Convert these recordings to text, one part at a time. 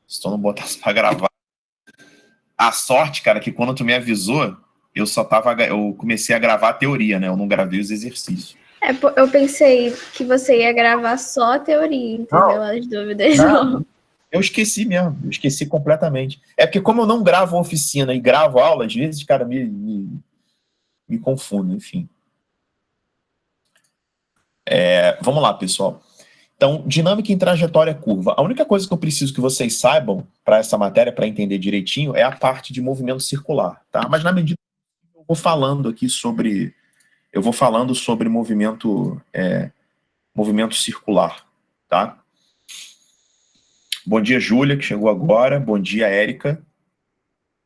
Se tu não botasse pra gravar. A sorte, cara, que quando tu me avisou, eu comecei a gravar a teoria, né? Eu não gravei os exercícios. Eu pensei que você ia gravar só a teoria, entendeu? Não. As dúvidas. Não. Eu esqueci mesmo, eu esqueci completamente. É porque como eu não gravo oficina e gravo aula, às vezes, cara, me confundo, enfim. Vamos lá, pessoal. Então, dinâmica em trajetória curva. A única coisa que eu preciso que vocês saibam para essa matéria, para entender direitinho, é a parte de movimento circular, tá? Mas na medida que eu vou falando aqui sobre... Eu vou falando sobre movimento circular, tá? Bom dia, Júlia, que chegou agora. Bom dia, Érica.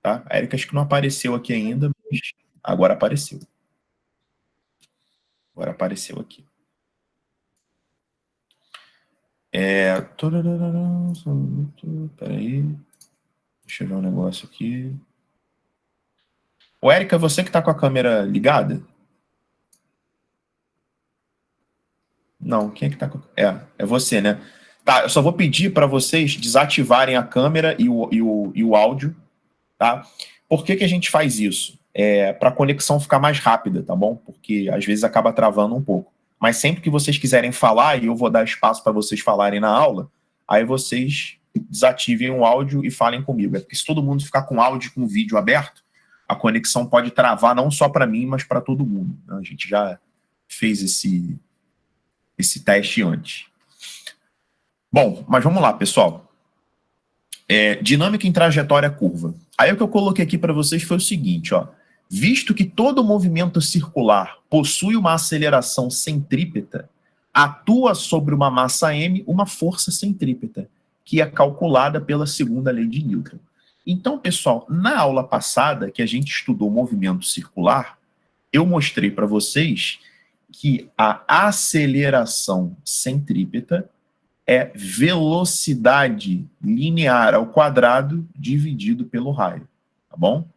Tá? A Érica acho que não apareceu aqui ainda, mas agora apareceu. Agora apareceu aqui. Peraí. Deixa eu ver um negócio aqui. Ô, Érica, você que está com a câmera ligada? Não, quem é que está com... É você, né? Tá, eu só vou pedir para vocês desativarem a câmera e o áudio, tá? Por que a gente faz isso? Para a conexão ficar mais rápida, tá bom? Porque às vezes acaba travando um pouco. Mas sempre que vocês quiserem falar, e eu vou dar espaço para vocês falarem na aula, aí vocês desativem o áudio e falem comigo. É porque se todo mundo ficar com áudio e com vídeo aberto, a conexão pode travar não só para mim, mas para todo mundo. A gente já fez esse teste antes. Bom, mas vamos lá, pessoal. Dinâmica em trajetória curva. Aí o que eu coloquei aqui para vocês foi o seguinte, ó. Visto que todo movimento circular possui uma aceleração centrípeta, atua sobre uma massa m uma força centrípeta, que é calculada pela segunda lei de Newton. Então, pessoal, na aula passada, que a gente estudou movimento circular, eu mostrei para vocês que a aceleração centrípeta é velocidade linear ao quadrado dividido pelo raio, tá bom?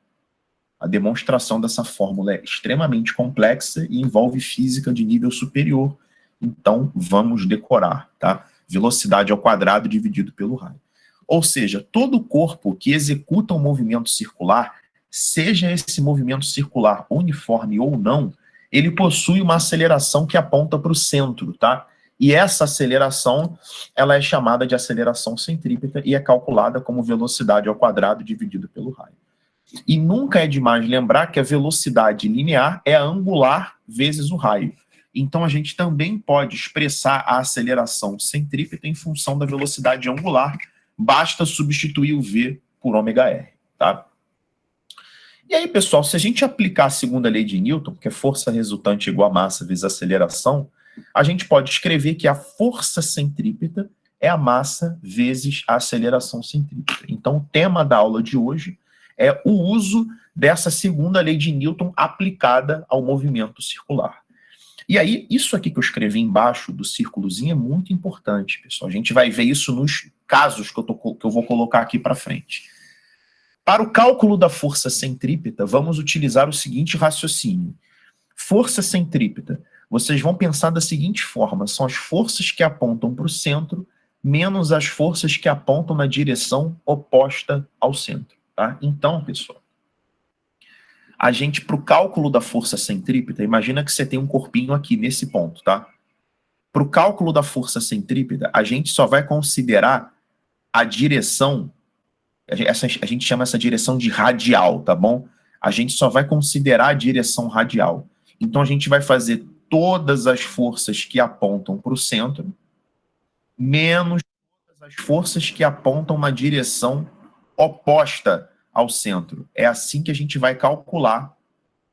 A demonstração dessa fórmula é extremamente complexa e envolve física de nível superior, então vamos decorar, tá? Velocidade ao quadrado dividido pelo raio. Ou seja, todo corpo que executa um movimento circular, seja esse movimento circular uniforme ou não, ele possui uma aceleração que aponta para o centro, tá? E essa aceleração, ela é chamada de aceleração centrípeta e é calculada como velocidade ao quadrado dividido pelo raio. E nunca é demais lembrar que a velocidade linear é a angular vezes o raio. Então a gente também pode expressar a aceleração centrípeta em função da velocidade angular, basta substituir o v por ômega-r, tá? E aí, pessoal, se a gente aplicar a segunda lei de Newton, que é força resultante igual a massa vezes aceleração, a gente pode escrever que a força centrípeta é a massa vezes a aceleração centrípeta. Então, o tema da aula de hoje é o uso dessa segunda lei de Newton aplicada ao movimento circular. E aí, isso aqui que eu escrevi embaixo do círculozinho é muito importante, pessoal. A gente vai ver isso nos casos que eu vou colocar aqui para frente. Para o cálculo da força centrípeta, vamos utilizar o seguinte raciocínio. Força centrípeta, vocês vão pensar da seguinte forma, são as forças que apontam para o centro, menos as forças que apontam na direção oposta ao centro. Tá? Então, pessoal, a gente, para o cálculo da força centrípeta, imagina que você tem um corpinho aqui nesse ponto, tá? Para o cálculo da força centrípeta, a gente só vai considerar a direção, a gente chama essa direção de radial, tá bom? A gente só vai considerar a direção radial. Então, a gente vai fazer todas as forças que apontam para o centro, menos todas as forças que apontam na direção oposta ao centro. É assim que a gente vai calcular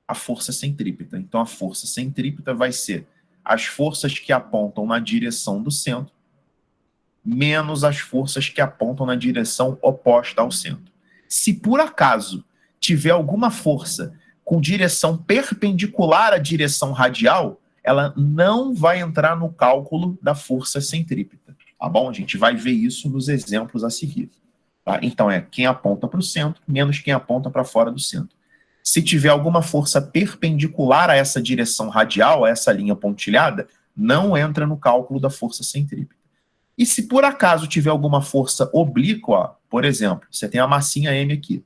a força centrípeta. Então, a força centrípeta vai ser as forças que apontam na direção do centro, menos as forças que apontam na direção oposta ao centro. Se por acaso tiver alguma força com direção perpendicular à direção radial, ela não vai entrar no cálculo da força centrípeta, tá bom? A gente vai ver isso nos exemplos a seguir. Tá? Então, quem aponta para o centro, menos quem aponta para fora do centro. Se tiver alguma força perpendicular a essa direção radial, a essa linha pontilhada, não entra no cálculo da força centrípeta. E se por acaso tiver alguma força oblíqua, por exemplo, você tem a massinha M aqui.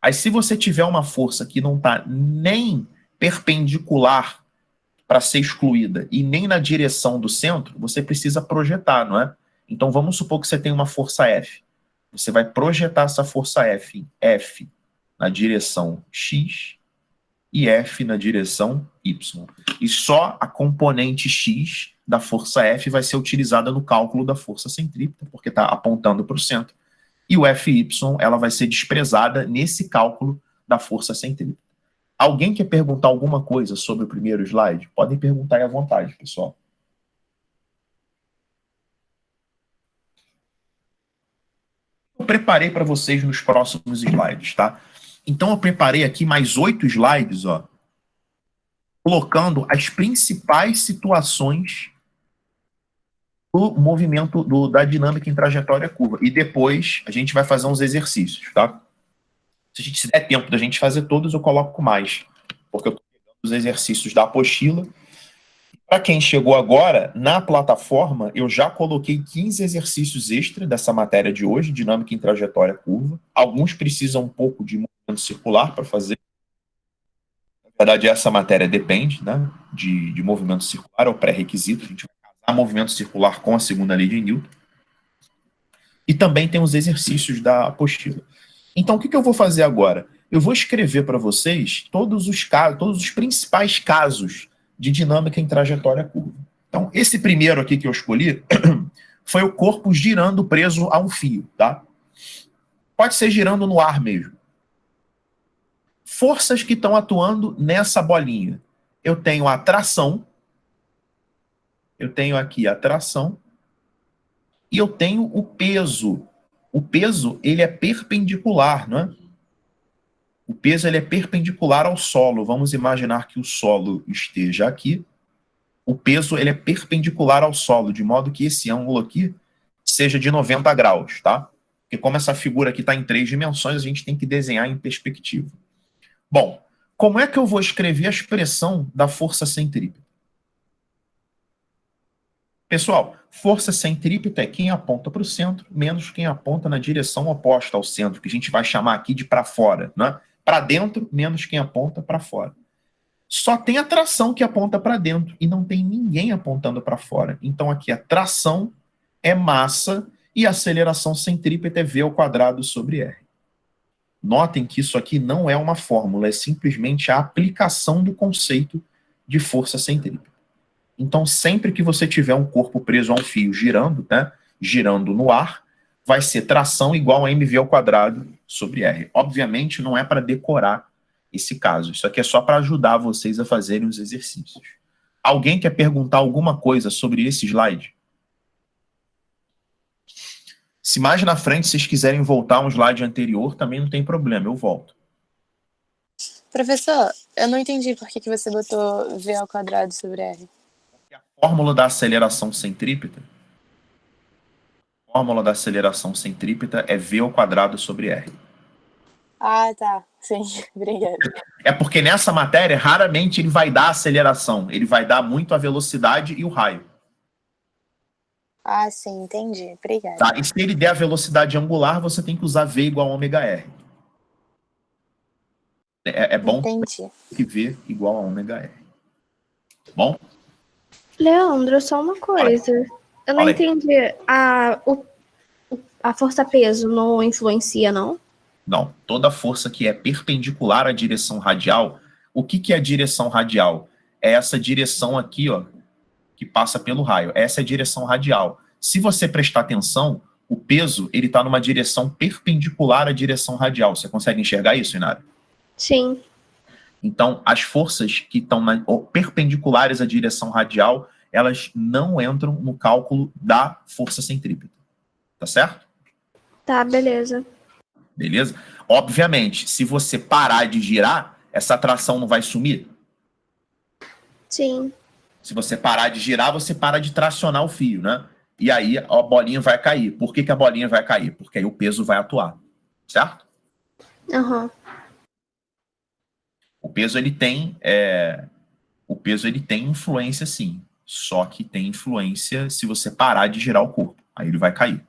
Aí se você tiver uma força que não está nem perpendicular para ser excluída e nem na direção do centro, você precisa projetar, não é? Então vamos supor que você tem uma força F. Você vai projetar essa força F em F na direção X e F na direção Y. E só a componente X da força F vai ser utilizada no cálculo da força centrípeta, porque está apontando para o centro. E o Fy ela vai ser desprezada nesse cálculo da força centrípeta. Alguém quer perguntar alguma coisa sobre o primeiro slide? Podem perguntar aí à vontade, pessoal. Eu preparei para vocês nos próximos slides, tá? Então eu preparei aqui mais 8 slides, ó, colocando as principais situações do movimento da dinâmica em trajetória curva. E depois a gente vai fazer uns exercícios, tá? Se der tempo da gente fazer todos, eu coloco mais, porque eu estou pegando os exercícios da apostila. Para quem chegou agora, na plataforma, eu já coloquei 15 exercícios extra dessa matéria de hoje, dinâmica em trajetória curva. Alguns precisam um pouco de movimento circular para fazer. Na verdade, essa matéria depende, né, de movimento circular, é o pré-requisito. A gente vai casar movimento circular com a segunda lei de Newton. E também tem os exercícios da apostila. Então, o que eu vou fazer agora? Eu vou escrever para vocês todos os casos, todos os principais casos de dinâmica em trajetória curva. Então, esse primeiro aqui que eu escolhi foi o corpo girando preso a um fio, tá? Pode ser girando no ar mesmo. Forças que estão atuando nessa bolinha. Eu tenho a tração, eu tenho aqui a tração, e eu tenho o peso. O peso, ele é perpendicular, não é? O peso ele é perpendicular ao solo. Vamos imaginar que o solo esteja aqui. O peso ele é perpendicular ao solo, de modo que esse ângulo aqui seja de 90 graus, tá? Porque como essa figura aqui está em 3 dimensões, a gente tem que desenhar em perspectiva. Bom, como é que eu vou escrever a expressão da força centrípeta? Pessoal, força centrípeta é quem aponta para o centro menos quem aponta na direção oposta ao centro, que a gente vai chamar aqui de para fora, né? Para dentro menos quem aponta para fora. Só tem a tração que aponta para dentro e não tem ninguém apontando para fora. Então aqui a tração é massa e a aceleração centrípeta é v ao quadrado sobre r. Notem que isso aqui não é uma fórmula, é simplesmente a aplicação do conceito de força centrípeta. Então sempre que você tiver um corpo preso a um fio girando, né, girando no ar, vai ser tração igual a mv ao quadrado sobre r. Obviamente não é para decorar esse caso. Isso aqui é só para ajudar vocês a fazerem os exercícios. Alguém quer perguntar alguma coisa sobre esse slide? Se mais na frente vocês quiserem voltar a um slide anterior, também não tem problema, eu volto. Professor, eu não entendi por que você botou v ao quadrado sobre r. A fórmula da aceleração centrípeta, é v ao quadrado sobre r. Ah, tá. Sim, obrigada. É porque nessa matéria, raramente ele vai dar aceleração. Ele vai dar muito a velocidade e o raio. Ah, sim, entendi. Obrigada. Tá? E se ele der a velocidade angular, você tem que usar V igual a ômega R. É bom que V igual a ômega R. Bom? Leandro, só uma coisa. Eu não entendi. A força-peso não influencia, não? Não. Toda força que é perpendicular à direção radial. O que é a direção radial? É essa direção aqui, ó, que passa pelo raio. Essa é a direção radial. Se você prestar atenção, o peso ele está numa direção perpendicular à direção radial. Você consegue enxergar isso, Inara? Sim. Então, as forças que estão perpendiculares à direção radial, elas não entram no cálculo da força centrípeta. Tá certo? Tá, beleza. Beleza? Obviamente, se você parar de girar, essa tração não vai sumir? Sim. Se você parar de girar, você para de tracionar o fio, né? E aí a bolinha vai cair. Por que a bolinha vai cair? Porque aí o peso vai atuar. Certo? Aham. O peso ele tem influência, sim. Só que tem influência se você parar de girar o corpo. Aí ele vai cair.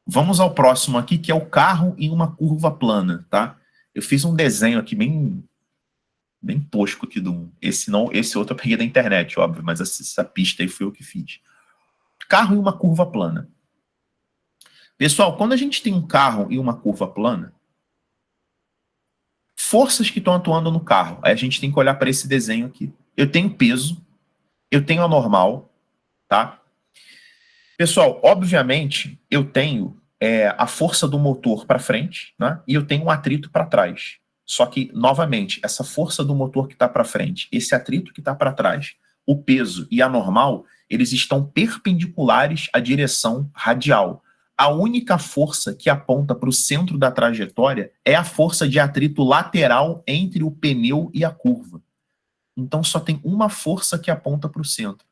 Vamos ao próximo aqui, que é o carro em uma curva plana, tá? Eu fiz um desenho aqui bem tosco aqui do... Esse outro eu peguei da internet, óbvio, mas essa pista aí foi eu que fiz. Carro em uma curva plana. Pessoal, quando a gente tem um carro em uma curva plana, forças que estão atuando no carro, aí a gente tem que olhar para esse desenho aqui. Eu tenho peso, eu tenho a normal, tá? Pessoal, obviamente, eu tenho a força do motor para frente, né? E eu tenho um atrito para trás. Só que, novamente, essa força do motor que está para frente, esse atrito que está para trás, o peso e a normal, eles estão perpendiculares à direção radial. A única força que aponta para o centro da trajetória é a força de atrito lateral entre o pneu e a curva. Então, só tem uma força que aponta para o centro,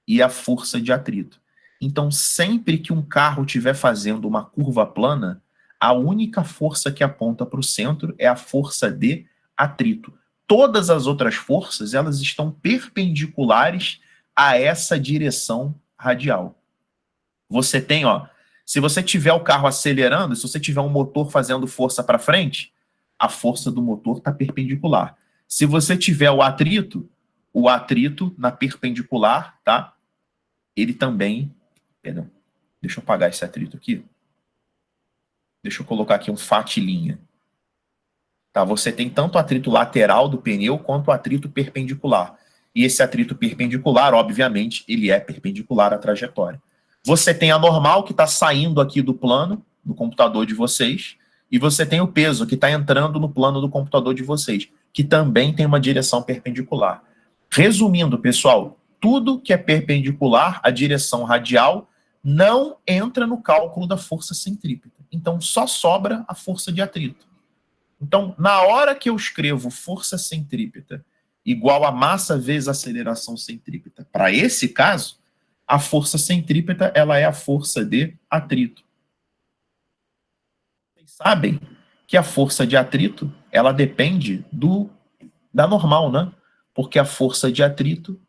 e a força de atrito. Então, sempre que um carro estiver fazendo uma curva plana, a única força que aponta para o centro é a força de atrito. Todas as outras forças, elas estão perpendiculares a essa direção radial. Você tem, ó, se você tiver o carro acelerando, se você tiver um motor fazendo força para frente, a força do motor está perpendicular. Se você tiver o atrito na perpendicular, tá? Ele também... Perdão, deixa eu apagar esse atrito aqui. Deixa eu colocar aqui um fatilinha. Tá, você tem tanto o atrito lateral do pneu quanto o atrito perpendicular. E esse atrito perpendicular, obviamente, ele é perpendicular à trajetória. Você tem a normal que está saindo aqui do plano, do computador de vocês, e você tem o peso que está entrando no plano do computador de vocês, que também tem uma direção perpendicular. Resumindo, pessoal, tudo que é perpendicular à direção radial não entra no cálculo da força centrípeta. Então, só sobra a força de atrito. Então, na hora que eu escrevo força centrípeta igual a massa vezes aceleração centrípeta, para esse caso, a força centrípeta ela é a força de atrito. Vocês sabem que a força de atrito ela depende da normal, né? Porque a força de atrito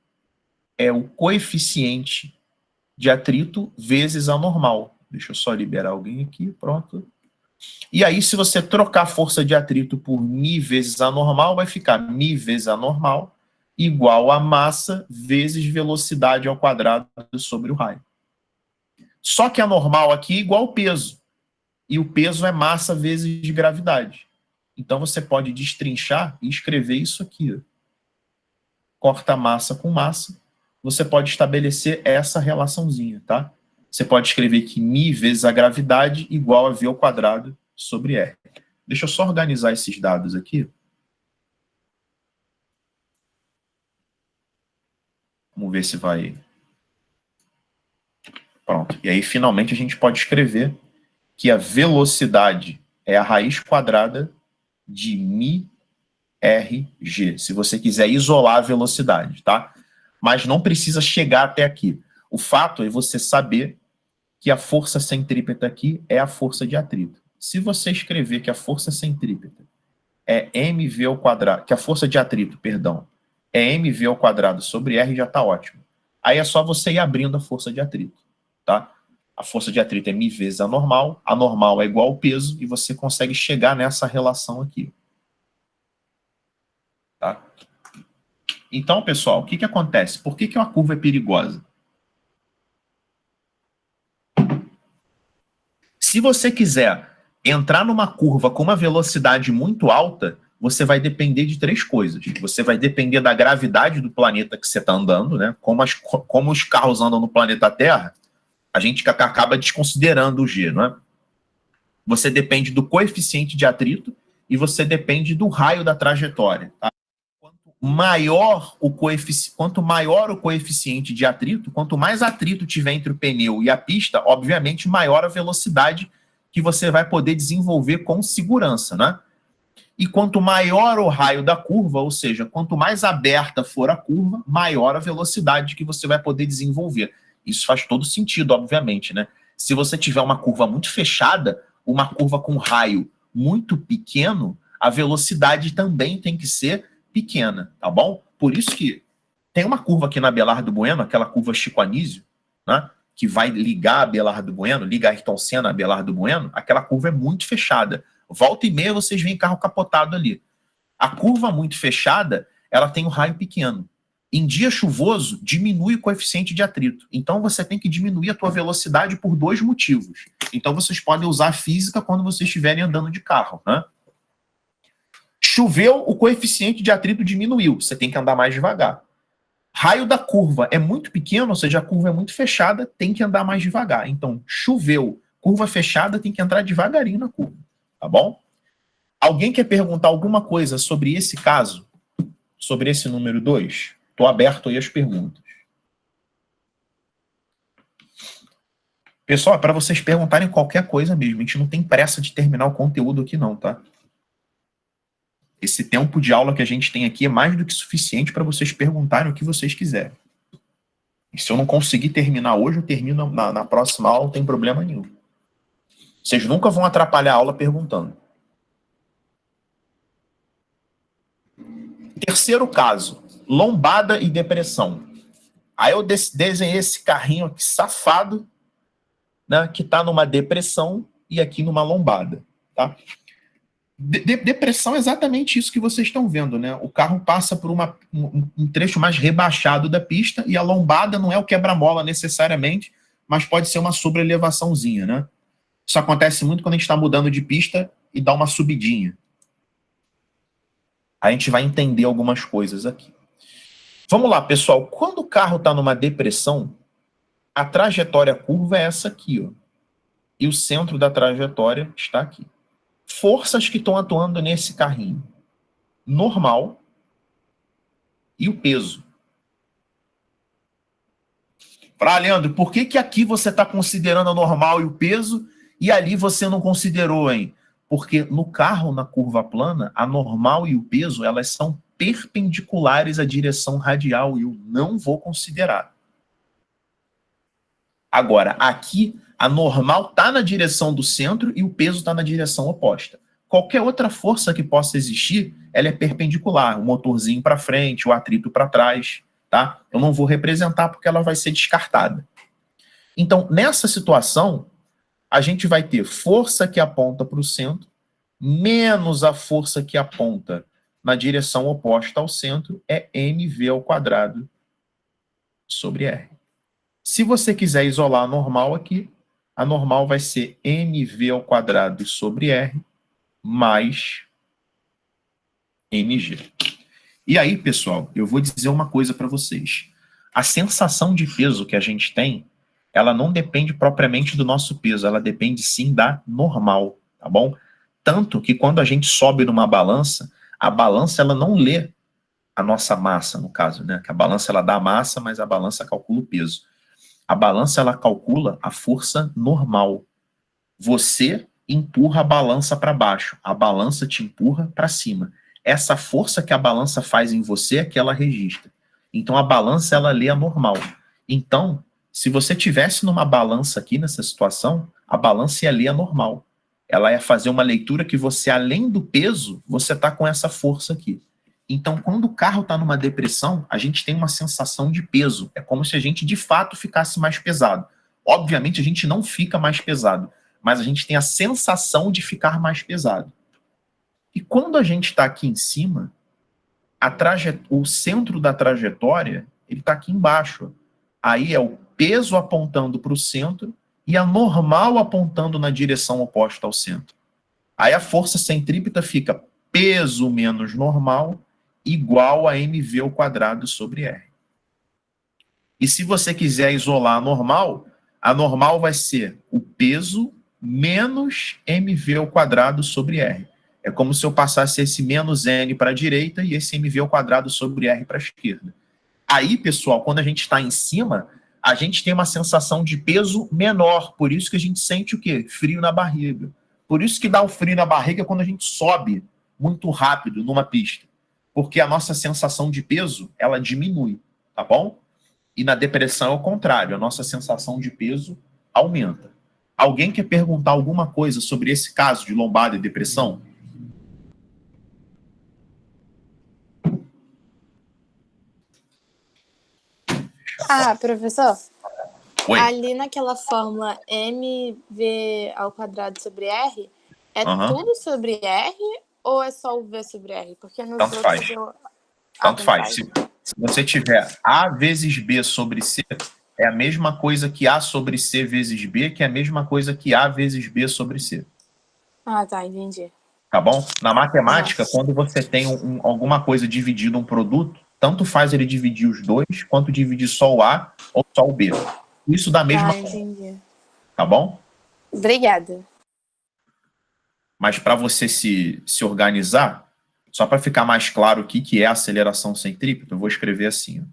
é o coeficiente de atrito vezes a normal. Deixa eu só liberar alguém aqui, pronto. E aí, se você trocar a força de atrito por μ vezes a normal, vai ficar μ vezes a normal igual a massa vezes velocidade ao quadrado sobre o raio. Só que a normal aqui é igual ao peso. E o peso é massa vezes gravidade. Então, você pode destrinchar e escrever isso aqui. Ó. Corta massa com massa. Você pode estabelecer essa relaçãozinha, tá? Você pode escrever que μ vezes a gravidade igual a v ao quadrado sobre r. Deixa eu só organizar esses dados aqui. Vamos ver se vai... Pronto. E aí, finalmente, a gente pode escrever que a velocidade é a raiz quadrada de μ rg, se você quiser isolar a velocidade, tá? Mas não precisa chegar até aqui. O fato é você saber que a força centrípeta aqui é a força de atrito. Se você escrever que a força centrípeta é mv ao quadrado, que a força de atrito, perdão, é mv ao quadrado sobre r, já está ótimo. Aí é só você ir abrindo a força de atrito, tá? A força de atrito é μ vezes a normal é igual ao peso, e você consegue chegar nessa relação aqui. Tá? Então, pessoal, o que acontece? Por que uma curva é perigosa? Se você quiser entrar numa curva com uma velocidade muito alta, você vai depender de três coisas. Você vai depender da gravidade do planeta que você está andando, né? Como os carros andam no planeta Terra, a gente acaba desconsiderando o G, não é? Você depende do coeficiente de atrito e você depende do raio da trajetória. Tá? Quanto maior o coeficiente de atrito, quanto mais atrito tiver entre o pneu e a pista, obviamente, maior a velocidade que você vai poder desenvolver com segurança, né? E quanto maior o raio da curva, ou seja, quanto mais aberta for a curva, maior a velocidade que você vai poder desenvolver. Isso faz todo sentido, obviamente, né? Se você tiver uma curva muito fechada, uma curva com raio muito pequeno, a velocidade também tem que ser pequena, tá bom? Por isso que tem uma curva aqui na Abelardo Bueno, aquela curva Chico Anísio, né, que vai ligar a Abelardo Bueno, liga a Ayrton Senna a Abelardo Bueno, aquela curva é muito fechada. Volta e meia vocês veem carro capotado ali. A curva muito fechada, ela tem um raio pequeno. Em dia chuvoso, diminui o coeficiente de atrito. Então você tem que diminuir a tua velocidade por 2 motivos. Então vocês podem usar a física quando vocês estiverem andando de carro, né? Choveu, o coeficiente de atrito diminuiu. Você tem que andar mais devagar. Raio da curva é muito pequeno, ou seja, a curva é muito fechada, tem que andar mais devagar. Então, choveu, curva fechada, tem que entrar devagarinho na curva. Tá bom? Alguém quer perguntar alguma coisa sobre esse caso? Sobre esse número 2? Estou aberto aí às perguntas. Pessoal, é para vocês perguntarem qualquer coisa mesmo. A gente não tem pressa de terminar o conteúdo aqui não, tá? Esse tempo de aula que a gente tem aqui é mais do que suficiente para vocês perguntarem o que vocês quiserem. E se eu não conseguir terminar hoje, eu termino na próxima aula, não tem problema nenhum. Vocês nunca vão atrapalhar a aula perguntando. Terceiro caso, lombada e depressão. Aí eu desenhei esse carrinho aqui safado, né, que está numa depressão e aqui numa lombada. Tá? Depressão é exatamente isso que vocês estão vendo, né? O carro passa por um trecho mais rebaixado da pista e a lombada não é o quebra-mola necessariamente, mas pode ser uma sobrelevaçãozinha, né? Isso acontece muito quando a gente está mudando de pista e dá uma subidinha. A gente vai entender algumas coisas aqui. Vamos lá, pessoal. Quando o carro está numa depressão, a trajetória curva é essa aqui, ó. E o centro da trajetória está aqui. Forças que estão atuando nesse carrinho. Normal e o peso. Leandro, por que aqui você está considerando a normal e o peso e ali você não considerou, hein? Porque no carro, na curva plana, a normal e o peso, elas são perpendiculares à direção radial e eu não vou considerar. Agora, aqui, a normal está na direção do centro e o peso está na direção oposta. Qualquer outra força que possa existir, ela é perpendicular. O motorzinho para frente, o atrito para trás, tá? Eu não vou representar porque ela vai ser descartada. Então, nessa situação, a gente vai ter força que aponta para o centro, menos a força que aponta na direção oposta ao centro, é mv ao quadrado sobre r. Se você quiser isolar a normal aqui, a normal vai ser mv ao quadrado sobre r mais mg. E aí, pessoal, eu vou dizer uma coisa para vocês. A sensação de peso que a gente tem, ela não depende propriamente do nosso peso, ela depende sim da normal, tá bom? Tanto que quando a gente sobe numa balança, a balança ela não lê a nossa massa, no caso, né? Que a balança ela dá a massa, mas a balança calcula o peso. A balança ela calcula a força normal. Você empurra a balança para baixo, a balança te empurra para cima. Essa força que a balança faz em você é que ela registra. Então a balança ela lê a normal. Então, se você tivesse numa balança aqui nessa situação, a balança ia ler a normal. Ela ia fazer uma leitura que você, além do peso, você está com essa força aqui. Então, quando o carro está numa depressão, a gente tem uma sensação de peso. É como se a gente, de fato, ficasse mais pesado. Obviamente, a gente não fica mais pesado, mas a gente tem a sensação de ficar mais pesado. E quando a gente está aqui em cima, o centro da trajetória, ele está aqui embaixo. Aí é o peso apontando para o centro e a normal apontando na direção oposta ao centro. Aí a força centrípeta fica peso menos normal igual a mv ao quadrado sobre r. E se você quiser isolar a normal vai ser o peso menos mv ao quadrado sobre r. É como se eu passasse esse menos n para a direita e esse mv ao quadrado sobre r para a esquerda. Aí, pessoal, quando a gente está em cima, a gente tem uma sensação de peso menor. Por isso que a gente sente o quê? Frio na barriga. Por isso que dá o frio na barriga quando a gente sobe muito rápido numa pista. Porque a nossa sensação de peso, ela diminui, tá bom? E na depressão é o contrário. A nossa sensação de peso aumenta. Alguém quer perguntar alguma coisa sobre esse caso de lombada e depressão? Ah, professor, Oi. ali naquela fórmula mv ao quadrado sobre r, é Aham. tudo sobre r ou é só o v sobre r? Porque nos Tanto outros faz. eu... Tanto faz. Se você tiver A vezes B sobre C, é a mesma coisa que A sobre C vezes B, que é a mesma coisa que A vezes B sobre C. Ah, tá, entendi. Tá bom? Na matemática, quando você tem alguma coisa dividida um produto, tanto faz ele dividir os dois, quanto dividir só o A ou só o B. Isso dá a mesma coisa. Entendi. Tá bom? Obrigada. Mas para você se organizar, só para ficar mais claro o que é aceleração centrípeta, eu vou escrever assim, ó.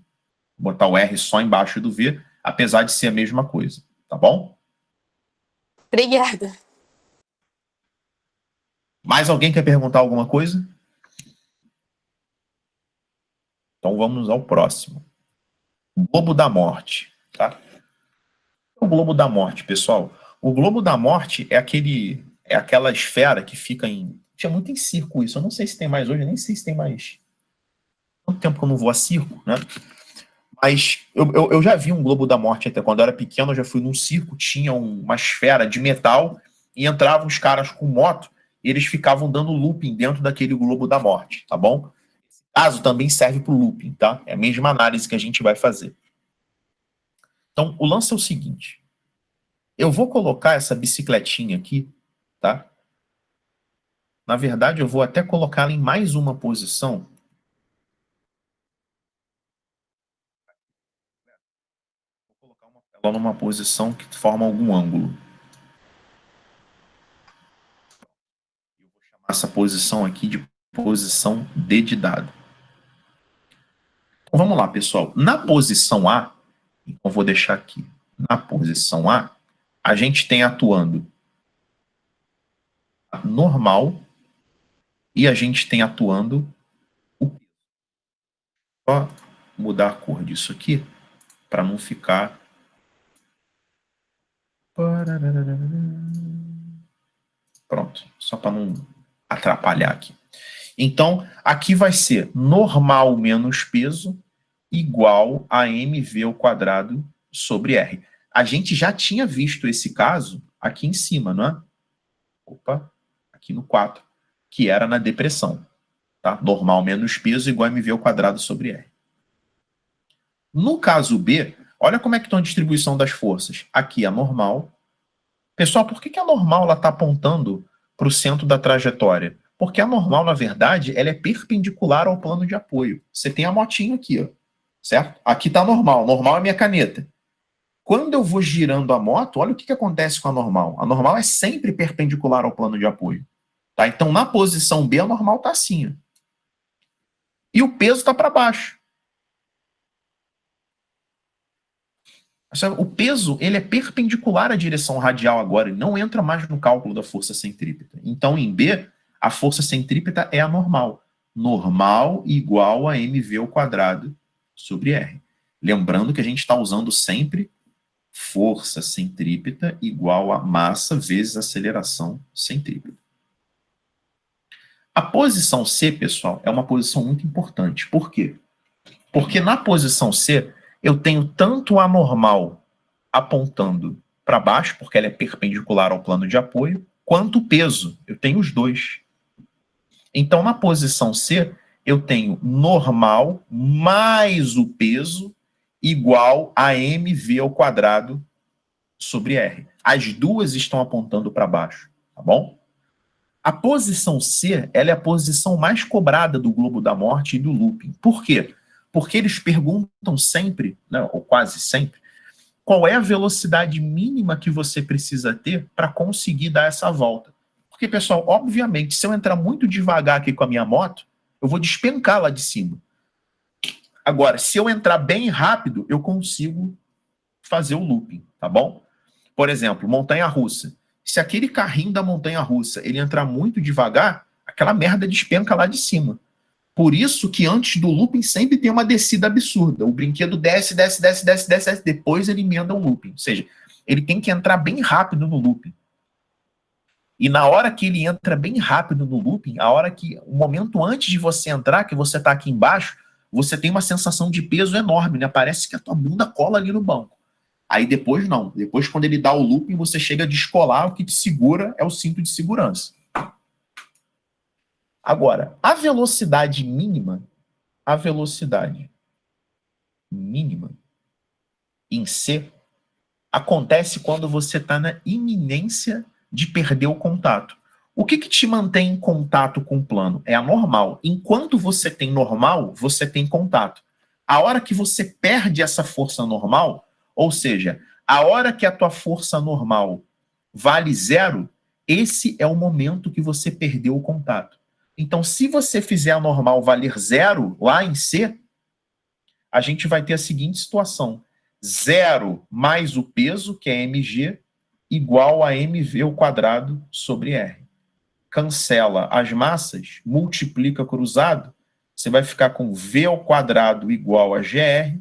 Botar o R só embaixo do V, apesar de ser a mesma coisa, tá bom? Obrigada. Mais alguém quer perguntar alguma coisa? Então vamos ao próximo. Globo da Morte, tá? O Globo da Morte, pessoal. O Globo da Morte é aquela esfera que fica em... Tinha muito em circo isso, eu não sei se tem mais hoje, eu nem sei se tem mais... Tanto tempo que eu não vou a circo, né? Mas eu já vi um Globo da Morte até quando eu era pequeno, eu já fui num circo, tinha uma esfera de metal e entravam os caras com moto e eles ficavam dando looping dentro daquele Globo da Morte, tá bom? Esse caso também serve para o looping, tá? É a mesma análise que a gente vai fazer. Então, o lance é o seguinte. Eu vou colocar essa bicicletinha aqui, tá? Na verdade, eu vou até colocá-la em mais uma posição. Vou colocar ela numa posição que forma algum ângulo. Eu vou chamar essa posição aqui de posição D de dado. Então, vamos lá, pessoal. Na posição A, então vou deixar aqui. Na posição a gente tem atuando a normal e a gente tem atuando o peso. Só mudar a cor disso aqui para não ficar... Pronto, só para não atrapalhar aqui. Então, aqui vai ser normal menos peso igual a mv ao quadrado sobre r. A gente já tinha visto esse caso aqui em cima, não é? Opa, aqui no 4, que era na depressão. Tá? Normal menos peso igual a mv ao quadrado sobre r. No caso B, olha como é que está a distribuição das forças. Aqui a normal. Pessoal, por que a normal está apontando para o centro da trajetória? Porque a normal, na verdade, ela é perpendicular ao plano de apoio. Você tem a motinha aqui, ó, certo? Aqui está a normal. Normal é a minha caneta. Quando eu vou girando a moto, olha o que acontece com a normal. A normal é sempre perpendicular ao plano de apoio. Tá? Então, na posição B, a normal está assim. Ó. E o peso está para baixo. O peso ele é perpendicular à direção radial agora, ele não entra mais no cálculo da força centrípeta. Então, em B, a força centrípeta é a normal. Normal igual a mv ao quadrado sobre r. Lembrando que a gente está usando sempre força centrípeta igual a massa vezes aceleração centrípeta. A posição C, pessoal, é uma posição muito importante. Por quê? Porque na posição C, eu tenho tanto a normal apontando para baixo, porque ela é perpendicular ao plano de apoio, quanto o peso. Eu tenho os dois. Então, na posição C, eu tenho normal mais o peso igual a mv ao quadrado sobre r. As duas estão apontando para baixo, tá bom? A posição C, ela é a posição mais cobrada do globo da morte e do looping. Por quê? Porque eles perguntam sempre, né, ou quase sempre, qual é a velocidade mínima que você precisa ter para conseguir dar essa volta. Porque, pessoal, obviamente, se eu entrar muito devagar aqui com a minha moto, eu vou despencar lá de cima. Agora, se eu entrar bem rápido, eu consigo fazer o looping, tá bom? Por exemplo, montanha-russa. Se aquele carrinho da montanha-russa ele entrar muito devagar, aquela merda despenca lá de cima. Por isso que antes do looping sempre tem uma descida absurda. O brinquedo desce, desce, desce, desce, desce, desce, depois ele emenda o looping. Ou seja, ele tem que entrar bem rápido no looping. E na hora que ele entra bem rápido no looping, o momento antes de você entrar, que você está aqui embaixo, você tem uma sensação de peso enorme, né? Parece que a tua bunda cola ali no banco. Aí depois não. Depois, quando ele dá o looping, você chega a descolar, o que te segura é o cinto de segurança. Agora, a velocidade mínima em C acontece quando você está na iminência de perder o contato. O que te mantém em contato com o plano? É a normal. Enquanto você tem normal, você tem contato. A hora que você perde essa força normal, ou seja, a hora que a tua força normal vale zero, esse é o momento que você perdeu o contato. Então, se você fizer a normal valer zero lá em C, a gente vai ter a seguinte situação: zero mais o peso, que é mg, igual a mv ao quadrado sobre r. Cancela as massas, multiplica cruzado, você vai ficar com v ao quadrado igual a gr,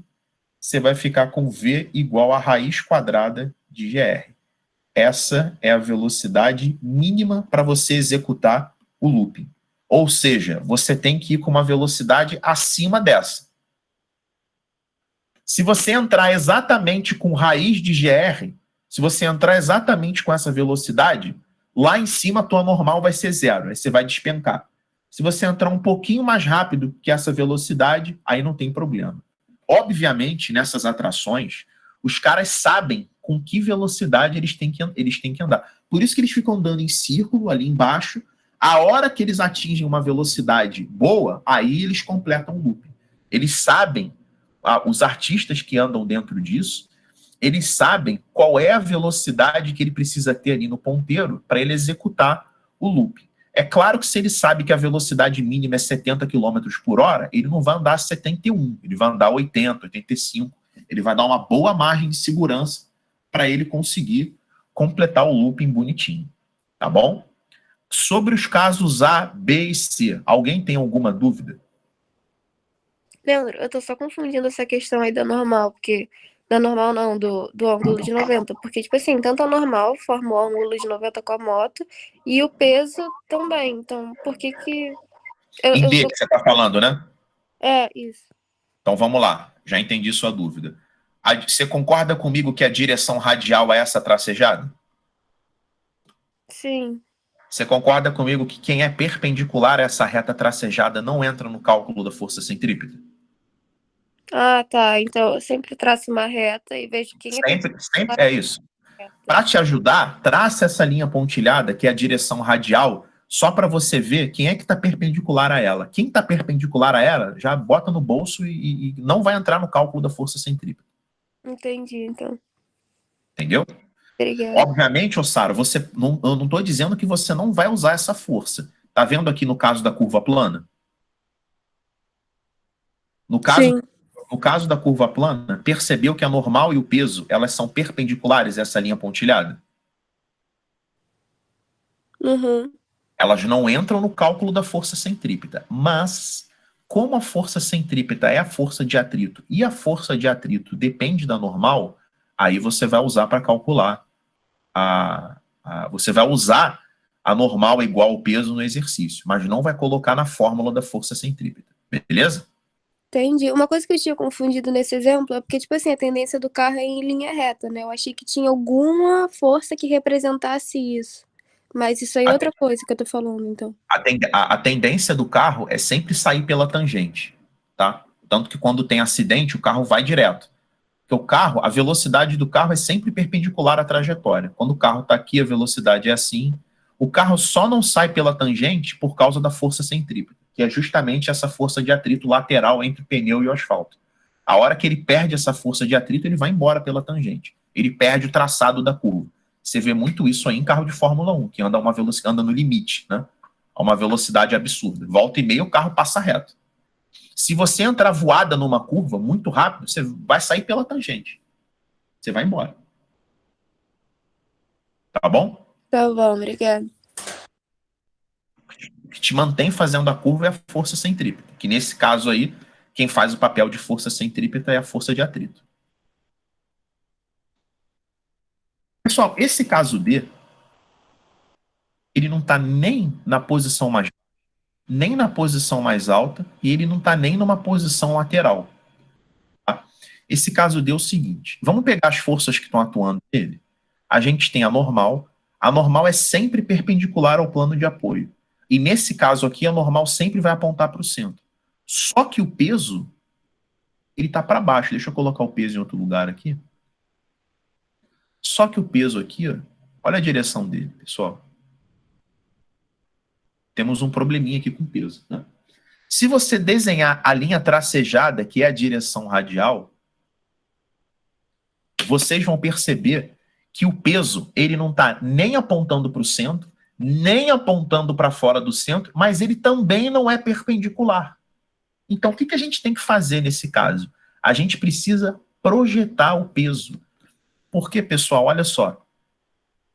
você vai ficar com v igual a raiz quadrada de gr. Essa é a velocidade mínima para você executar o looping. Ou seja, você tem que ir com uma velocidade acima dessa. Se você entrar exatamente com raiz de GR, se você entrar exatamente com essa velocidade, lá em cima a tua normal vai ser zero, aí você vai despencar. Se você entrar um pouquinho mais rápido que essa velocidade, aí não tem problema. Obviamente, nessas atrações, os caras sabem com que velocidade eles têm que andar. Por isso que eles ficam andando em círculo ali embaixo. A hora que eles atingem uma velocidade boa, aí eles completam o looping. Eles sabem, os artistas que andam dentro disso, eles sabem qual é a velocidade que ele precisa ter ali no ponteiro para ele executar o looping. É claro que se ele sabe que a velocidade mínima é 70 km por hora, ele não vai andar 71, ele vai andar 80, 85, ele vai dar uma boa margem de segurança para ele conseguir completar o looping bonitinho, tá bom? Sobre os casos A, B e C, alguém tem alguma dúvida? Leandro, eu tô só confundindo essa questão aí da normal, porque... Da normal não, do ângulo de 90. Porque, tipo assim, tanto a normal forma o ângulo de 90 com a moto e o peso também. Então, por que que... Em Eu D tô... que você está falando, né? É, isso. Então vamos lá, já entendi sua dúvida. Você concorda comigo que a direção radial é essa tracejada? Sim. Você concorda comigo que quem é perpendicular a essa reta tracejada não entra no cálculo da força centrípeta? Ah, tá. Então, eu sempre traço uma reta e vejo quem é Sempre perpendicular é isso. à reta. Para te ajudar, traça essa linha pontilhada, que é a direção radial, só para você ver quem é que está perpendicular a ela. Quem está perpendicular a ela, já bota no bolso e não vai entrar no cálculo da força centrípeta. Entendi, então. Entendeu? Obrigada. Obviamente, Ossaro, eu não estou dizendo que você não vai usar essa força. Tá vendo aqui no caso da curva plana? No caso, Sim. no caso da curva plana, percebeu que a normal e o peso, elas são perpendiculares a essa linha pontilhada? Uhum. Elas não entram no cálculo da força centrípeta, mas como a força centrípeta é a força de atrito e a força de atrito depende da normal, aí você vai usar para calcular você vai usar a normal igual ao peso no exercício, mas não vai colocar na fórmula da força centrípeta, beleza? Entendi. Uma coisa que eu tinha confundido nesse exemplo é porque, tipo assim, a tendência do carro é em linha reta, né? Eu achei que tinha alguma força que representasse isso. Mas isso aí é A, outra coisa que eu tô falando, então. a tendência do carro é sempre sair pela tangente, tá? Tanto que quando tem acidente, o carro vai direto. Porque o carro, a velocidade do carro é sempre perpendicular à trajetória. Quando o carro está aqui, a velocidade é assim. O carro só não sai pela tangente por causa da força centrípeta, que é justamente essa força de atrito lateral entre o pneu e o asfalto. A hora que ele perde essa força de atrito, ele vai embora pela tangente. Ele perde o traçado da curva. Você vê muito isso aí em carro de Fórmula 1, que anda, anda no limite, né? A uma velocidade absurda. Volta e meia, o carro passa reto. Se você entrar voada numa curva muito rápido, você vai sair pela tangente. Você vai embora. Tá bom? Tá bom, obrigada. O que te mantém fazendo a curva é a força centrípeta. Que nesse caso aí, quem faz o papel de força centrípeta é a força de atrito. Pessoal, esse caso D, ele não está nem na posição mais nem na posição mais alta e ele não está nem numa posição lateral. Tá? Esse caso deu o seguinte, vamos pegar as forças que estão atuando nele. A gente tem a normal é sempre perpendicular ao plano de apoio. E nesse caso aqui, a normal sempre vai apontar para o centro. Só que o peso, ele está para baixo. Deixa eu colocar o peso em outro lugar aqui. Só que o peso aqui, ó, olha a direção dele, pessoal. Temos um probleminha aqui com o peso. Né? Se você desenhar a linha tracejada, que é a direção radial, vocês vão perceber que o peso ele não está nem apontando para o centro, nem apontando para fora do centro, mas ele também não é perpendicular. Então, o que a gente tem que fazer nesse caso? A gente precisa projetar o peso. Porque, pessoal, olha só,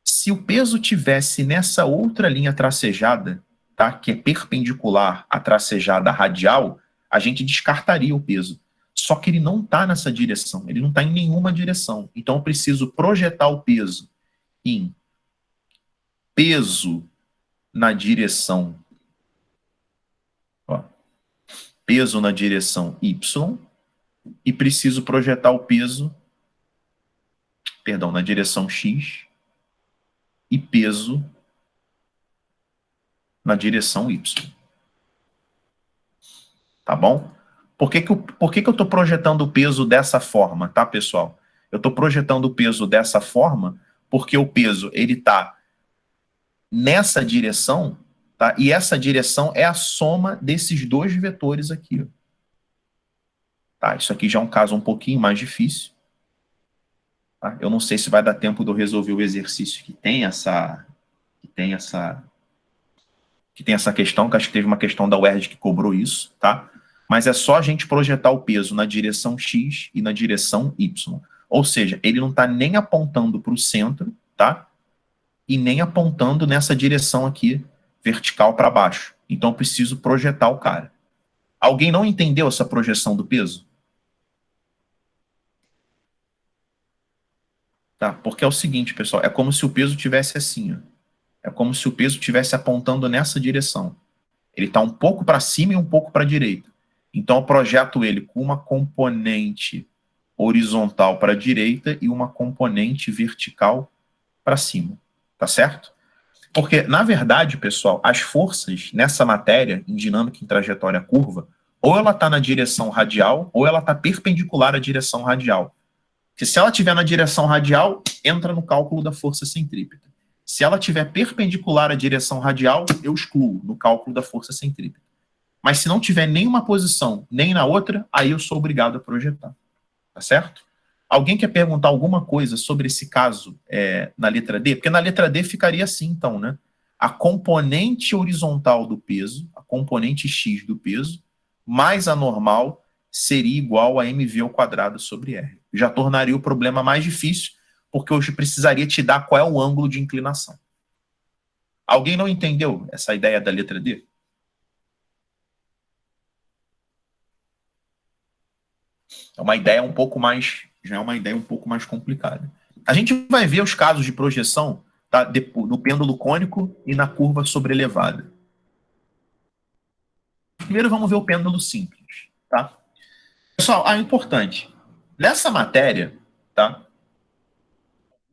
se o peso tivesse nessa outra linha tracejada, tá, que é perpendicular à tracejada radial, a gente descartaria o peso. Só que ele não está nessa direção, ele não está em nenhuma direção. Então eu preciso projetar o peso em peso na direção, ó, peso na direção Y, e preciso projetar o peso, perdão, na direção X, e peso na direção Y. Tá bom? Por que eu estou projetando o peso dessa forma, tá, pessoal? Eu estou projetando o peso dessa forma porque o peso ele está nessa direção, tá? E essa direção é a soma desses dois vetores aqui. Ó. Tá? Isso aqui já é um caso um pouquinho mais difícil. Tá? Eu não sei se vai dar tempo de eu resolver o exercício que tem essa questão, que acho que teve uma questão da UERJ que cobrou isso, tá? Mas é só a gente projetar o peso na direção X e na direção Y. Ou seja, ele não está nem apontando para o centro, tá? E nem apontando nessa direção aqui, vertical para baixo. Então eu preciso projetar o cara. Alguém não entendeu essa projeção do peso? Tá? Porque é o seguinte, pessoal, é como se o peso tivesse assim, ó. É como se o peso estivesse apontando nessa direção. Ele está um pouco para cima e um pouco para a direita. Então eu projeto ele com uma componente horizontal para a direita e uma componente vertical para cima. Tá certo? Porque, na verdade, pessoal, as forças nessa matéria, em dinâmica em trajetória curva, ou ela está na direção radial, ou ela está perpendicular à direção radial. Porque se ela estiver na direção radial, entra no cálculo da força centrípeta. Se ela estiver perpendicular à direção radial, eu excluo no cálculo da força centrípeta. Mas se não tiver nenhuma posição, nem na outra, aí eu sou obrigado a projetar. Tá certo? Alguém quer perguntar alguma coisa sobre esse caso na letra D? Porque na letra D ficaria assim, então, né? A componente horizontal do peso, a componente X do peso, mais a normal, seria igual a mv ao quadrado sobre R. Já tornaria o problema mais difícil, porque hoje precisaria te dar qual é o ângulo de inclinação. Alguém não entendeu essa ideia da letra D? É uma ideia um pouco mais, já é uma ideia um pouco mais complicada. A gente vai ver os casos de projeção, tá, no pêndulo cônico e na curva sobrelevada. Primeiro vamos ver o pêndulo simples, tá? Pessoal, importante. Nessa matéria, tá?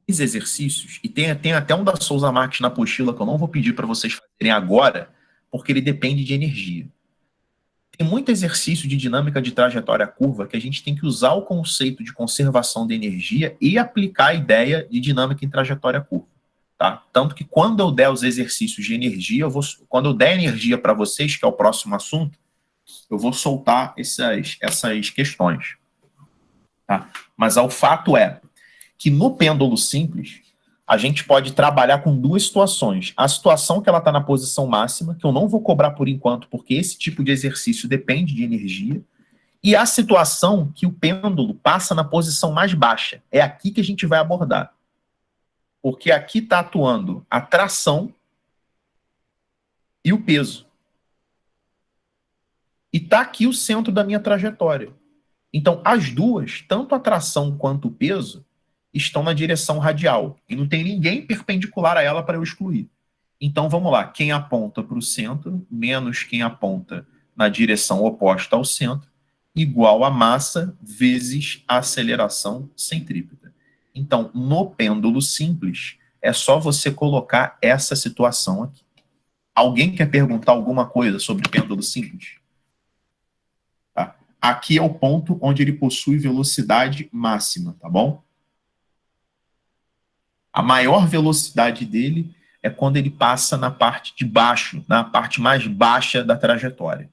Os exercícios, e tem até um da Souza Marques na apostila que eu não vou pedir para vocês fazerem agora, porque ele depende de energia. Tem muito exercício de dinâmica de trajetória curva que a gente tem que usar o conceito de conservação de energia e aplicar a ideia de dinâmica em trajetória curva. Tá? Tanto que quando eu der os exercícios de energia, quando eu der energia para vocês, que é o próximo assunto, eu vou soltar essas questões. Tá? Mas o fato é que no pêndulo simples, a gente pode trabalhar com duas situações. A situação que ela está na posição máxima, que eu não vou cobrar por enquanto, porque esse tipo de exercício depende de energia, e a situação que o pêndulo passa na posição mais baixa. É aqui que a gente vai abordar. Porque aqui está atuando a tração e o peso. E está aqui o centro da minha trajetória. Então, as duas, tanto a tração quanto o peso, estão na direção radial. E não tem ninguém perpendicular a ela para eu excluir. Então, vamos lá. Quem aponta para o centro, menos quem aponta na direção oposta ao centro, igual a massa vezes a aceleração centrípeta. Então, no pêndulo simples, é só você colocar essa situação aqui. Alguém quer perguntar alguma coisa sobre pêndulo simples? Tá? Aqui é o ponto onde ele possui velocidade máxima, tá bom? A maior velocidade dele é quando ele passa na parte de baixo, na parte mais baixa da trajetória.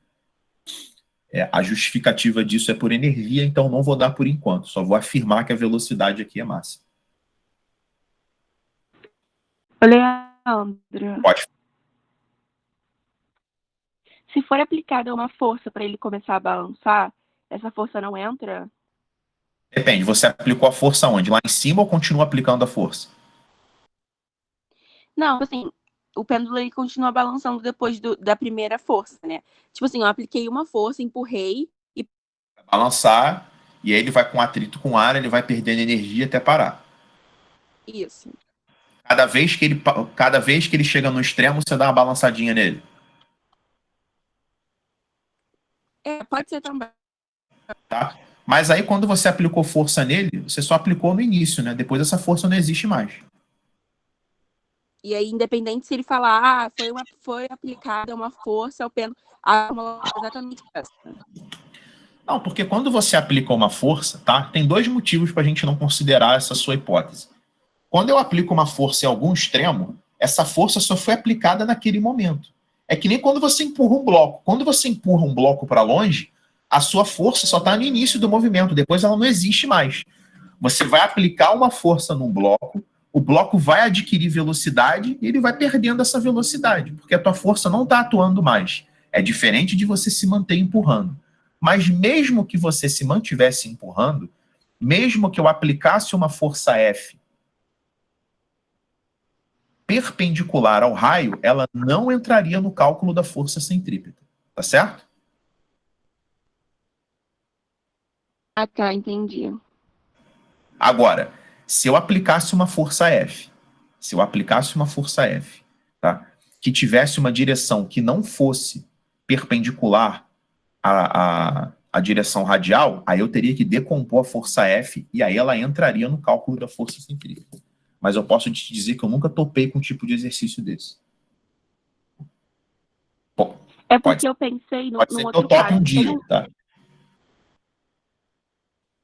A justificativa disso é por energia, então não vou dar por enquanto, só vou afirmar que a velocidade aqui é máxima. Ô, Leandro, Pode. se for aplicada uma força para ele começar a balançar, essa força não entra? Depende, você aplicou a força onde? Lá em cima ou continua aplicando a força? Não, assim, o pêndulo ele continua balançando depois da primeira força, né? Tipo assim, eu apliquei uma força, empurrei e. Vai balançar, e aí ele vai com atrito com o ar, ele vai perdendo energia até parar. Isso. Cada vez que ele chega no extremo, você dá uma balançadinha nele. Pode ser também. Tá? Mas aí, quando você aplicou força nele, você só aplicou no início, né? Depois essa força não existe mais. E aí, independente se ele falar, foi aplicada uma força ao pêndulo, a fórmula é exatamente essa. Não, porque quando você aplica uma força, tá? Tem dois motivos para a gente não considerar essa sua hipótese. Quando eu aplico uma força em algum extremo, essa força só foi aplicada naquele momento. É que nem quando você empurra um bloco. Quando você empurra um bloco para longe, a sua força só está no início do movimento, depois ela não existe mais. Você vai aplicar uma força num bloco, o bloco vai adquirir velocidade e ele vai perdendo essa velocidade, porque a tua força não está atuando mais. É diferente de você se manter empurrando. Mas mesmo que você se mantivesse empurrando, mesmo que eu aplicasse uma força F perpendicular ao raio, ela não entraria no cálculo da força centrípeta. Tá certo? Ah, tá, entendi. Agora, se eu aplicasse uma força F, tá, que tivesse uma direção que não fosse perpendicular à direção radial, aí eu teria que decompor a força F e aí ela entraria no cálculo da força centrípeta. Mas eu posso te dizer que eu nunca topei com um tipo de exercício desse. É Pode porque eu pensei Pode num ser que eu outro tope caso. um dia, tá?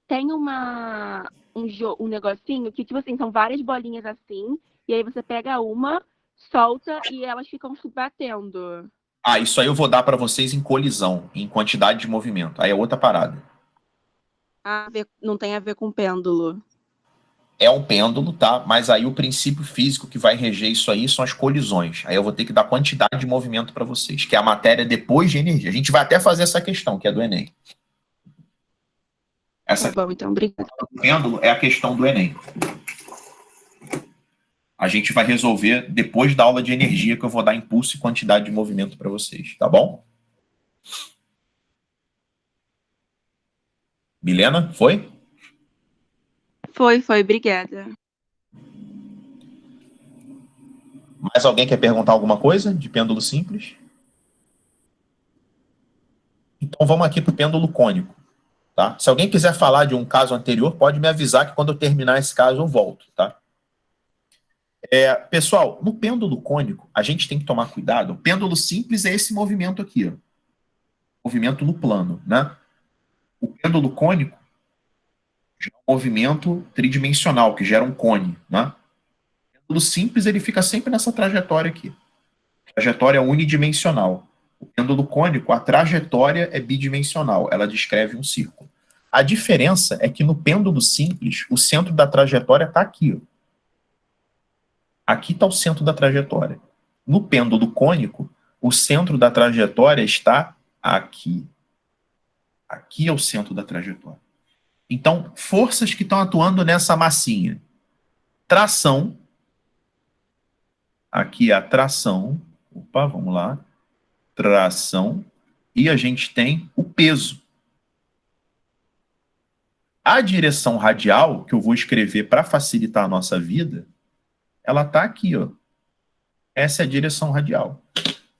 Tem um negocinho que, tipo assim, são várias bolinhas assim, e aí você pega uma, solta e elas ficam se batendo. Ah, isso aí eu vou dar para vocês em colisão, em quantidade de movimento. Aí é outra parada. Não tem a ver com pêndulo. É um pêndulo, tá? Mas aí o princípio físico que vai reger isso aí são as colisões. Aí eu vou ter que dar quantidade de movimento para vocês, que é a matéria depois de energia. A gente vai até fazer essa questão, que é do Enem. Essa Tá bom, então, obrigada. questão do pêndulo é a questão do Enem. A gente vai resolver depois da aula de energia, que eu vou dar impulso e quantidade de movimento para vocês, tá bom? Milena, foi? Foi, obrigada. Mais alguém quer perguntar alguma coisa de pêndulo simples? Então vamos aqui para o pêndulo cônico. Tá? Se alguém quiser falar de um caso anterior, pode me avisar que quando eu terminar esse caso eu volto. Tá? Pessoal, no pêndulo cônico, a gente tem que tomar cuidado. O pêndulo simples é esse movimento aqui. Ó. Movimento no plano. Né? O pêndulo cônico é um movimento tridimensional, que gera um cone. Né? O pêndulo simples ele fica sempre nessa trajetória aqui. Trajetória unidimensional. O pêndulo cônico, a trajetória é bidimensional, ela descreve um círculo. A diferença é que no pêndulo simples, o centro da trajetória está aqui. Ó. Aqui está o centro da trajetória. No pêndulo cônico, o centro da trajetória está aqui. Aqui é o centro da trajetória. Então, forças que estão atuando nessa massinha. Tração. Aqui é a tração. Opa, vamos lá. Tração. E a gente tem o peso. A direção radial, que eu vou escrever para facilitar a nossa vida, ela está aqui, ó. essa é a direção radial.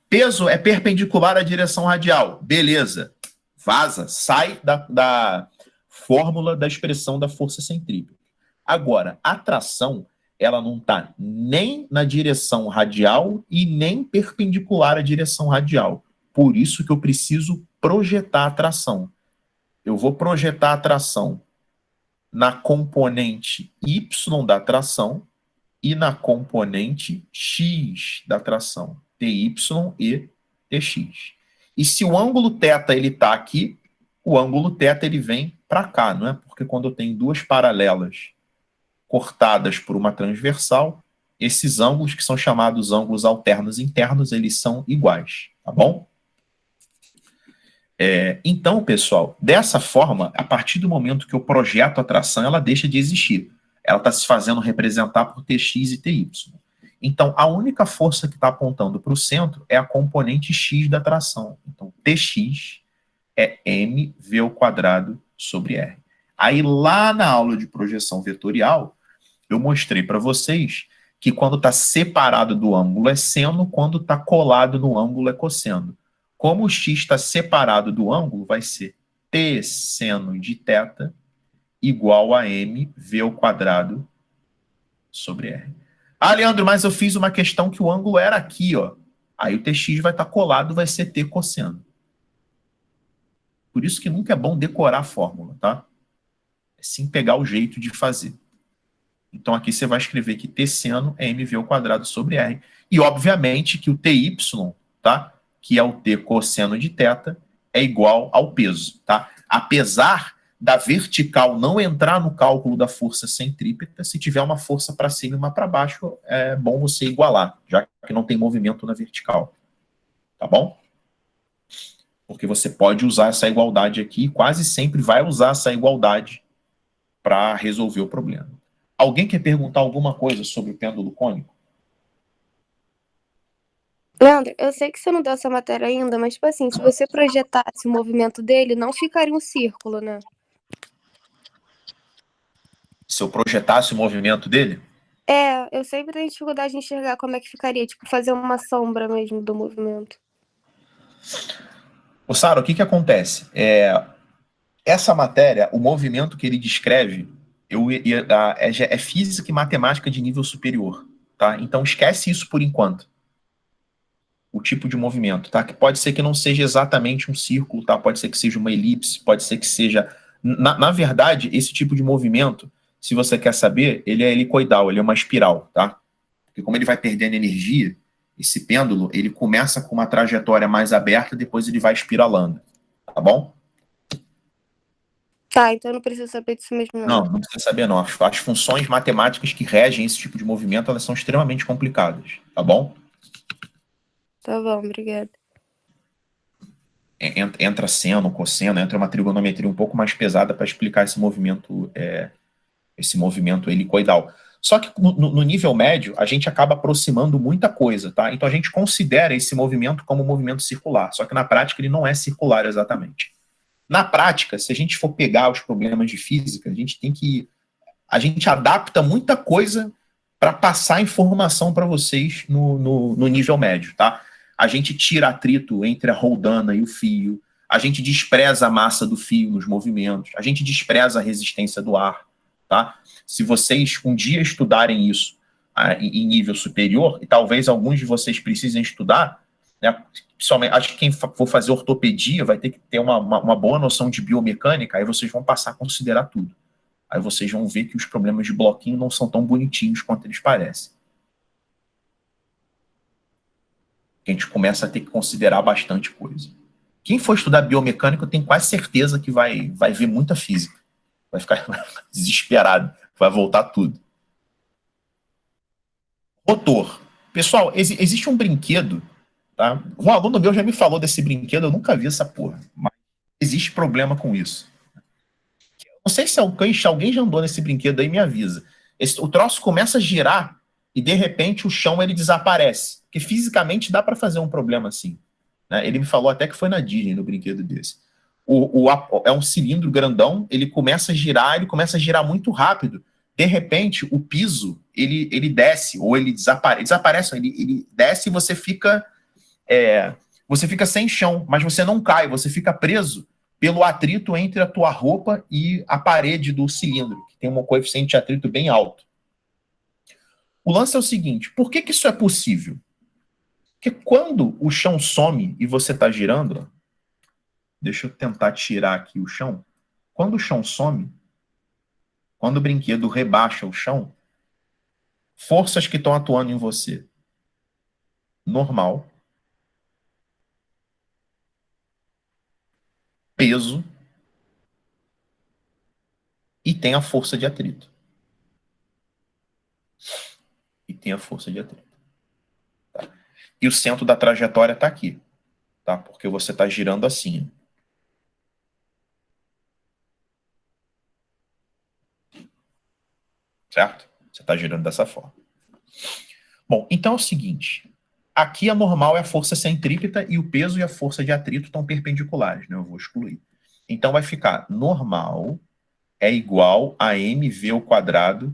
Peso é perpendicular à direção radial. Beleza. Vaza, sai da fórmula da expressão da força centrípeta. Agora, a tração, ela não está nem na direção radial e nem perpendicular à direção radial. Por isso que eu preciso projetar a tração. Eu vou projetar a tração na componente Y da tração e na componente X da tração. TY e TX. E se o ângulo θ ele está aqui, o ângulo θ ele vem para cá, não é? Porque quando eu tenho duas paralelas cortadas por uma transversal, esses ângulos, que são chamados ângulos alternos internos, eles são iguais, tá bom? Então, pessoal, dessa forma, a partir do momento que eu projeto a tração, ela deixa de existir. Ela está se fazendo representar por TX e TY. Então, a única força que está apontando para o centro é a componente X da tração. Então, TX é mv² sobre R. Aí, lá na aula de projeção vetorial, eu mostrei para vocês que quando está separado do ângulo é seno, quando está colado no ângulo é cosseno. Como o x está separado do ângulo, vai ser t seno de θ igual a mv² sobre R. Ah, Leandro, mas eu fiz uma questão que o ângulo era aqui, ó. Aí o tx vai estar colado, vai ser t cosseno. Por isso que nunca é bom decorar a fórmula, tá? É sim pegar o jeito de fazer. Então aqui você vai escrever que t seno é mv² sobre R. E obviamente que o ty, tá? Que é o t cosseno de θ, é igual ao peso, tá? Apesar da vertical não entrar no cálculo da força centrípeta, se tiver uma força para cima e uma para baixo, é bom você igualar, já que não tem movimento na vertical. Tá bom? Porque você pode usar essa igualdade aqui, quase sempre vai usar essa igualdade para resolver o problema. Alguém quer perguntar alguma coisa sobre o pêndulo cônico? Leandro, eu sei que você não deu essa matéria ainda, mas, tipo assim, se você projetasse o movimento dele, não ficaria um círculo, né? Se eu projetasse o movimento dele? Eu sempre tenho dificuldade de enxergar como é que ficaria, tipo, fazer uma sombra mesmo do movimento. Ô, Sara, o que que acontece? Essa matéria, o movimento que ele descreve, é física e matemática de nível superior, tá? Então esquece isso por enquanto. O tipo de movimento, tá? Que pode ser que não seja exatamente um círculo, tá? Pode ser que seja uma elipse, pode ser que seja... Na verdade, esse tipo de movimento, se você quer saber, ele é helicoidal, ele é uma espiral, tá? Porque como ele vai perdendo energia, esse pêndulo, ele começa com uma trajetória mais aberta, depois ele vai espiralando, tá bom? Tá, então eu não preciso saber disso mesmo, não. Não precisa saber não. As funções matemáticas que regem esse tipo de movimento, elas são extremamente complicadas, tá bom? Tá bom, obrigada. Entra seno, cosseno, entra uma trigonometria um pouco mais pesada para explicar esse movimento helicoidal. Só que no nível médio, a gente acaba aproximando muita coisa, tá? Então a gente considera esse movimento como um movimento circular, só que na prática ele não é circular exatamente. Na prática, se a gente for pegar os problemas de física, a gente adapta muita coisa para passar informação para vocês no nível médio, tá? A gente tira atrito entre a roldana e o fio, a gente despreza a massa do fio nos movimentos, a gente despreza a resistência do ar, tá? Se vocês um dia estudarem isso em nível superior, e talvez alguns de vocês precisem estudar, né? Principalmente, acho que quem for fazer ortopedia vai ter que ter uma boa noção de biomecânica, aí vocês vão passar a considerar tudo. Aí vocês vão ver que os problemas de bloquinho não são tão bonitinhos quanto eles parecem. A gente começa a ter que considerar bastante coisa. Quem for estudar biomecânica, eu tenho quase certeza que vai ver muita física. Vai ficar desesperado, vai voltar tudo. Rotor. Pessoal, existe um brinquedo, tá? Um aluno meu já me falou desse brinquedo, eu nunca vi essa porra, mas existe problema com isso. Não sei se alguém já andou nesse brinquedo aí, me avisa. O troço começa a girar e, de repente, o chão ele desaparece. Porque fisicamente dá para fazer um problema assim, né? Ele me falou até que foi na Disney, no brinquedo desse. É um cilindro grandão, ele começa a girar muito rápido, de repente, o piso, ele desce, ou ele desaparece, ele desce e você fica sem chão, mas você não cai, você fica preso pelo atrito entre a tua roupa e a parede do cilindro, que tem um coeficiente de atrito bem alto. O lance é o seguinte, por que isso é possível? Porque quando o chão some e você está girando, deixa eu tentar tirar aqui o chão, quando o chão some, quando o brinquedo rebaixa o chão, forças que estão atuando em você, normal, peso e tem a força de atrito. Tá? E o centro da trajetória está aqui, tá? Porque você está girando assim. Certo? Você está girando dessa forma. Bom, então é o seguinte. Aqui a normal é a força centrípeta e o peso e a força de atrito estão perpendiculares, né? Eu vou excluir. Então vai ficar normal é igual a mv²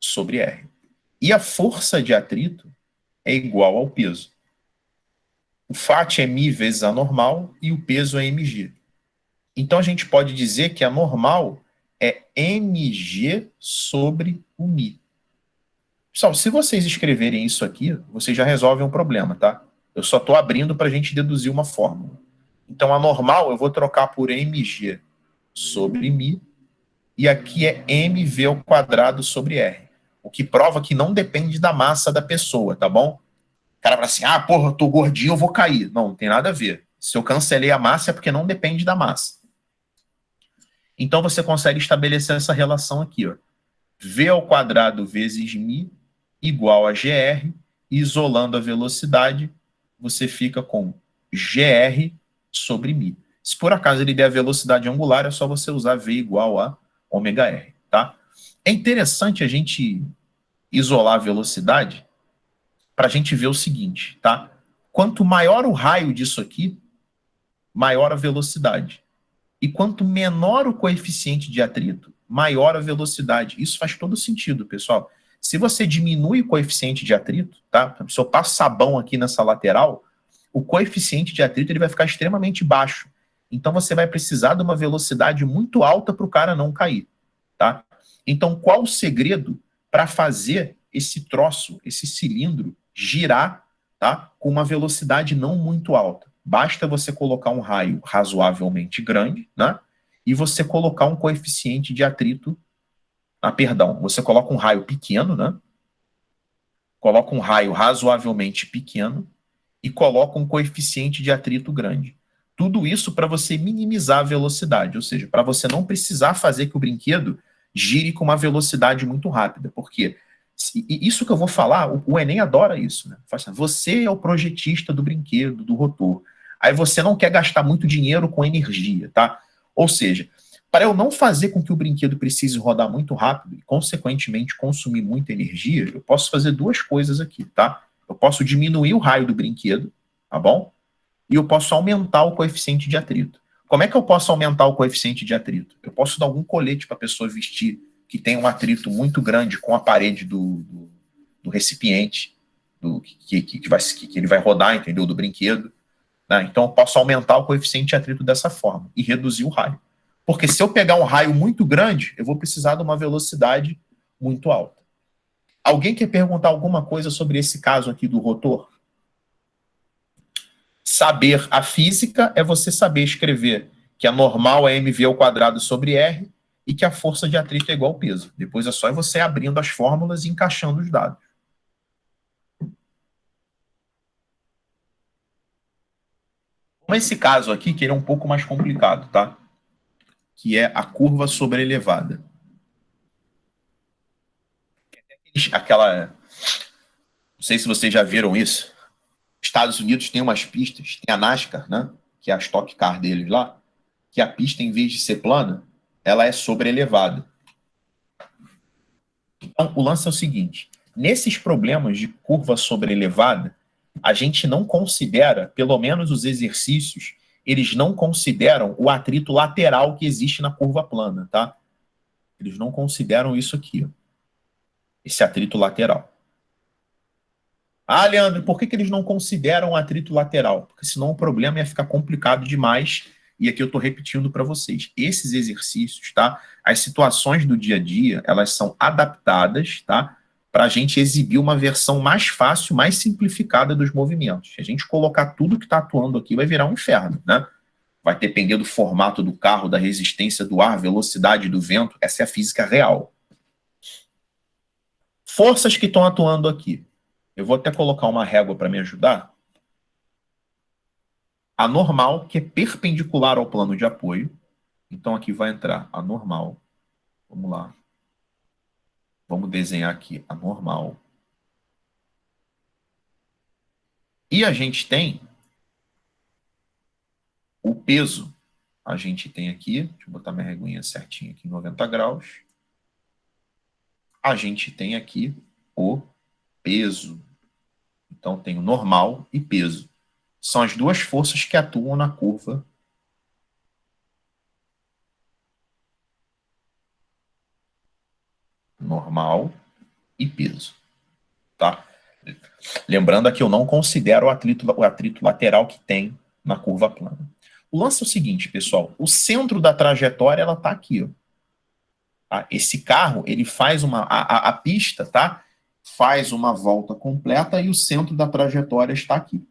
sobre R. E a força de atrito é igual ao peso. O φ é μ vezes a normal e o peso é mg. Então a gente pode dizer que a normal é mg sobre o μ. Pessoal, se vocês escreverem isso aqui, vocês já resolvem um problema, tá? Eu só estou abrindo para a gente deduzir uma fórmula. Então a normal eu vou trocar por mg sobre μ, e aqui é mv² sobre R. O que prova que não depende da massa da pessoa, tá bom? O cara fala assim, porra, eu tô gordinho, eu vou cair. Não tem nada a ver. Se eu cancelei a massa é porque não depende da massa. Então você consegue estabelecer essa relação aqui, ó. v² vezes μ igual a gr, e isolando a velocidade, você fica com gr sobre μ. Se por acaso ele der a velocidade angular, é só você usar v igual a ômega-r, tá? É interessante a gente isolar a velocidade para a gente ver o seguinte, tá? Quanto maior o raio disso aqui, maior a velocidade. E quanto menor o coeficiente de atrito, maior a velocidade. Isso faz todo sentido, pessoal. Se você diminui o coeficiente de atrito, tá? Se eu passo sabão aqui nessa lateral, o coeficiente de atrito ele vai ficar extremamente baixo. Então você vai precisar de uma velocidade muito alta para o cara não cair, tá? Então qual o segredo para fazer esse troço, esse cilindro, girar, tá? Com uma velocidade não muito alta? Basta você colocar um raio razoavelmente grande, né? E você colocar um coeficiente de atrito, você coloca um raio pequeno, né? Coloca um raio razoavelmente pequeno e coloca um coeficiente de atrito grande. Tudo isso para você minimizar a velocidade, ou seja, para você não precisar fazer que o brinquedo gire com uma velocidade muito rápida, porque isso que eu vou falar, o Enem adora isso, né? Você é o projetista do brinquedo, do rotor. Aí você não quer gastar muito dinheiro com energia, tá? Ou seja, para eu não fazer com que o brinquedo precise rodar muito rápido e, consequentemente, consumir muita energia, eu posso fazer duas coisas aqui, tá? Eu posso diminuir o raio do brinquedo, tá bom? E eu posso aumentar o coeficiente de atrito. Como é que eu posso aumentar o coeficiente de atrito? Eu posso dar algum colete para a pessoa vestir que tem um atrito muito grande com a parede do recipiente, que ele vai rodar, entendeu? Do brinquedo. Né? Então eu posso aumentar o coeficiente de atrito dessa forma e reduzir o raio. Porque se eu pegar um raio muito grande, eu vou precisar de uma velocidade muito alta. Alguém quer perguntar alguma coisa sobre esse caso aqui do rotor? Saber a física é você saber escrever que a normal é mv² sobre R e que a força de atrito é igual ao peso. Depois é só você abrindo as fórmulas e encaixando os dados. Como esse caso aqui, que ele é um pouco mais complicado, tá? Que é a curva sobrelevada. Não sei se vocês já viram isso. Estados Unidos tem umas pistas, tem a NASCAR, né? Que é a Stock Car deles lá, que a pista, em vez de ser plana, ela é sobrelevada. Então, o lance é o seguinte, nesses problemas de curva sobrelevada, a gente não considera, pelo menos os exercícios, eles não consideram o atrito lateral que existe na curva plana, tá? Eles não consideram isso aqui, ó, esse atrito lateral. Ah, Leandro, por que eles não consideram o atrito lateral? Porque senão o problema ia ficar complicado demais. E aqui eu estou repetindo para vocês. Esses exercícios, tá? As situações do dia a dia, elas são adaptadas, tá? Para a gente exibir uma versão mais fácil, mais simplificada dos movimentos. Se a gente colocar tudo que está atuando aqui, vai virar um inferno, né? Vai depender do formato do carro, da resistência do ar, velocidade do vento. Essa é a física real. Forças que estão atuando aqui. Eu vou até colocar uma régua para me ajudar. A normal, que é perpendicular ao plano de apoio. Então, aqui vai entrar a normal. Vamos lá. Vamos desenhar aqui a normal. E a gente tem o peso. A gente tem aqui, deixa eu botar minha reguinha certinha aqui, 90 graus. A gente tem aqui o peso. Então, tem o normal e peso. São as duas forças que atuam na curva. Normal e peso. Tá? Lembrando aqui, eu não considero o atrito lateral que tem na curva plana. O lance é o seguinte, pessoal. O centro da trajetória, ela está aqui. Ó. Tá? Esse carro, ele faz a pista, tá? Faz uma volta completa e o centro da trajetória está aqui.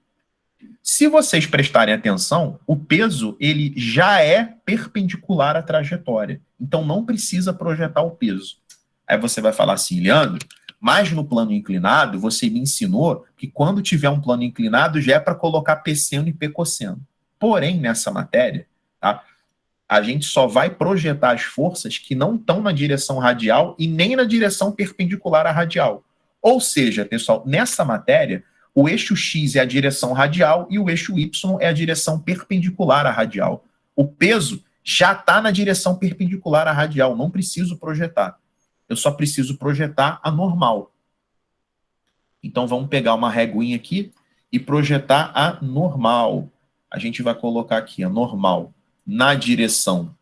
Se vocês prestarem atenção, o peso ele já é perpendicular à trajetória. Então não precisa projetar o peso. Aí você vai falar assim, Leandro, mas no plano inclinado você me ensinou que quando tiver um plano inclinado já é para colocar P seno e P cosseno. Porém, nessa matéria, tá, a gente só vai projetar as forças que não estão na direção radial e nem na direção perpendicular à radial. Ou seja, pessoal, nessa matéria, o eixo X é a direção radial e o eixo Y é a direção perpendicular à radial. O peso já está na direção perpendicular à radial, não preciso projetar. Eu só preciso projetar a normal. Então vamos pegar uma reguinha aqui e projetar a normal. A gente vai colocar aqui a normal na direção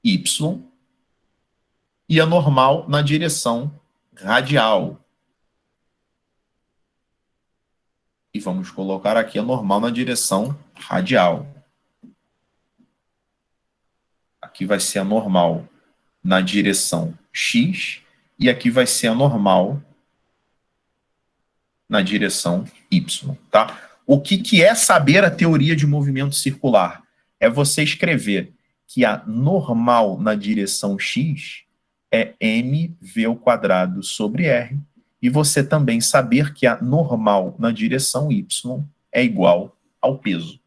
Y e a normal na direção radial. E vamos colocar aqui a normal na direção radial. Aqui vai ser a normal na direção X e aqui vai ser a normal na direção Y. Tá? O que é saber a teoria de movimento circular? É você escrever que a normal na direção X é mv² sobre R, e você também saber que a normal na direção Y é igual ao peso,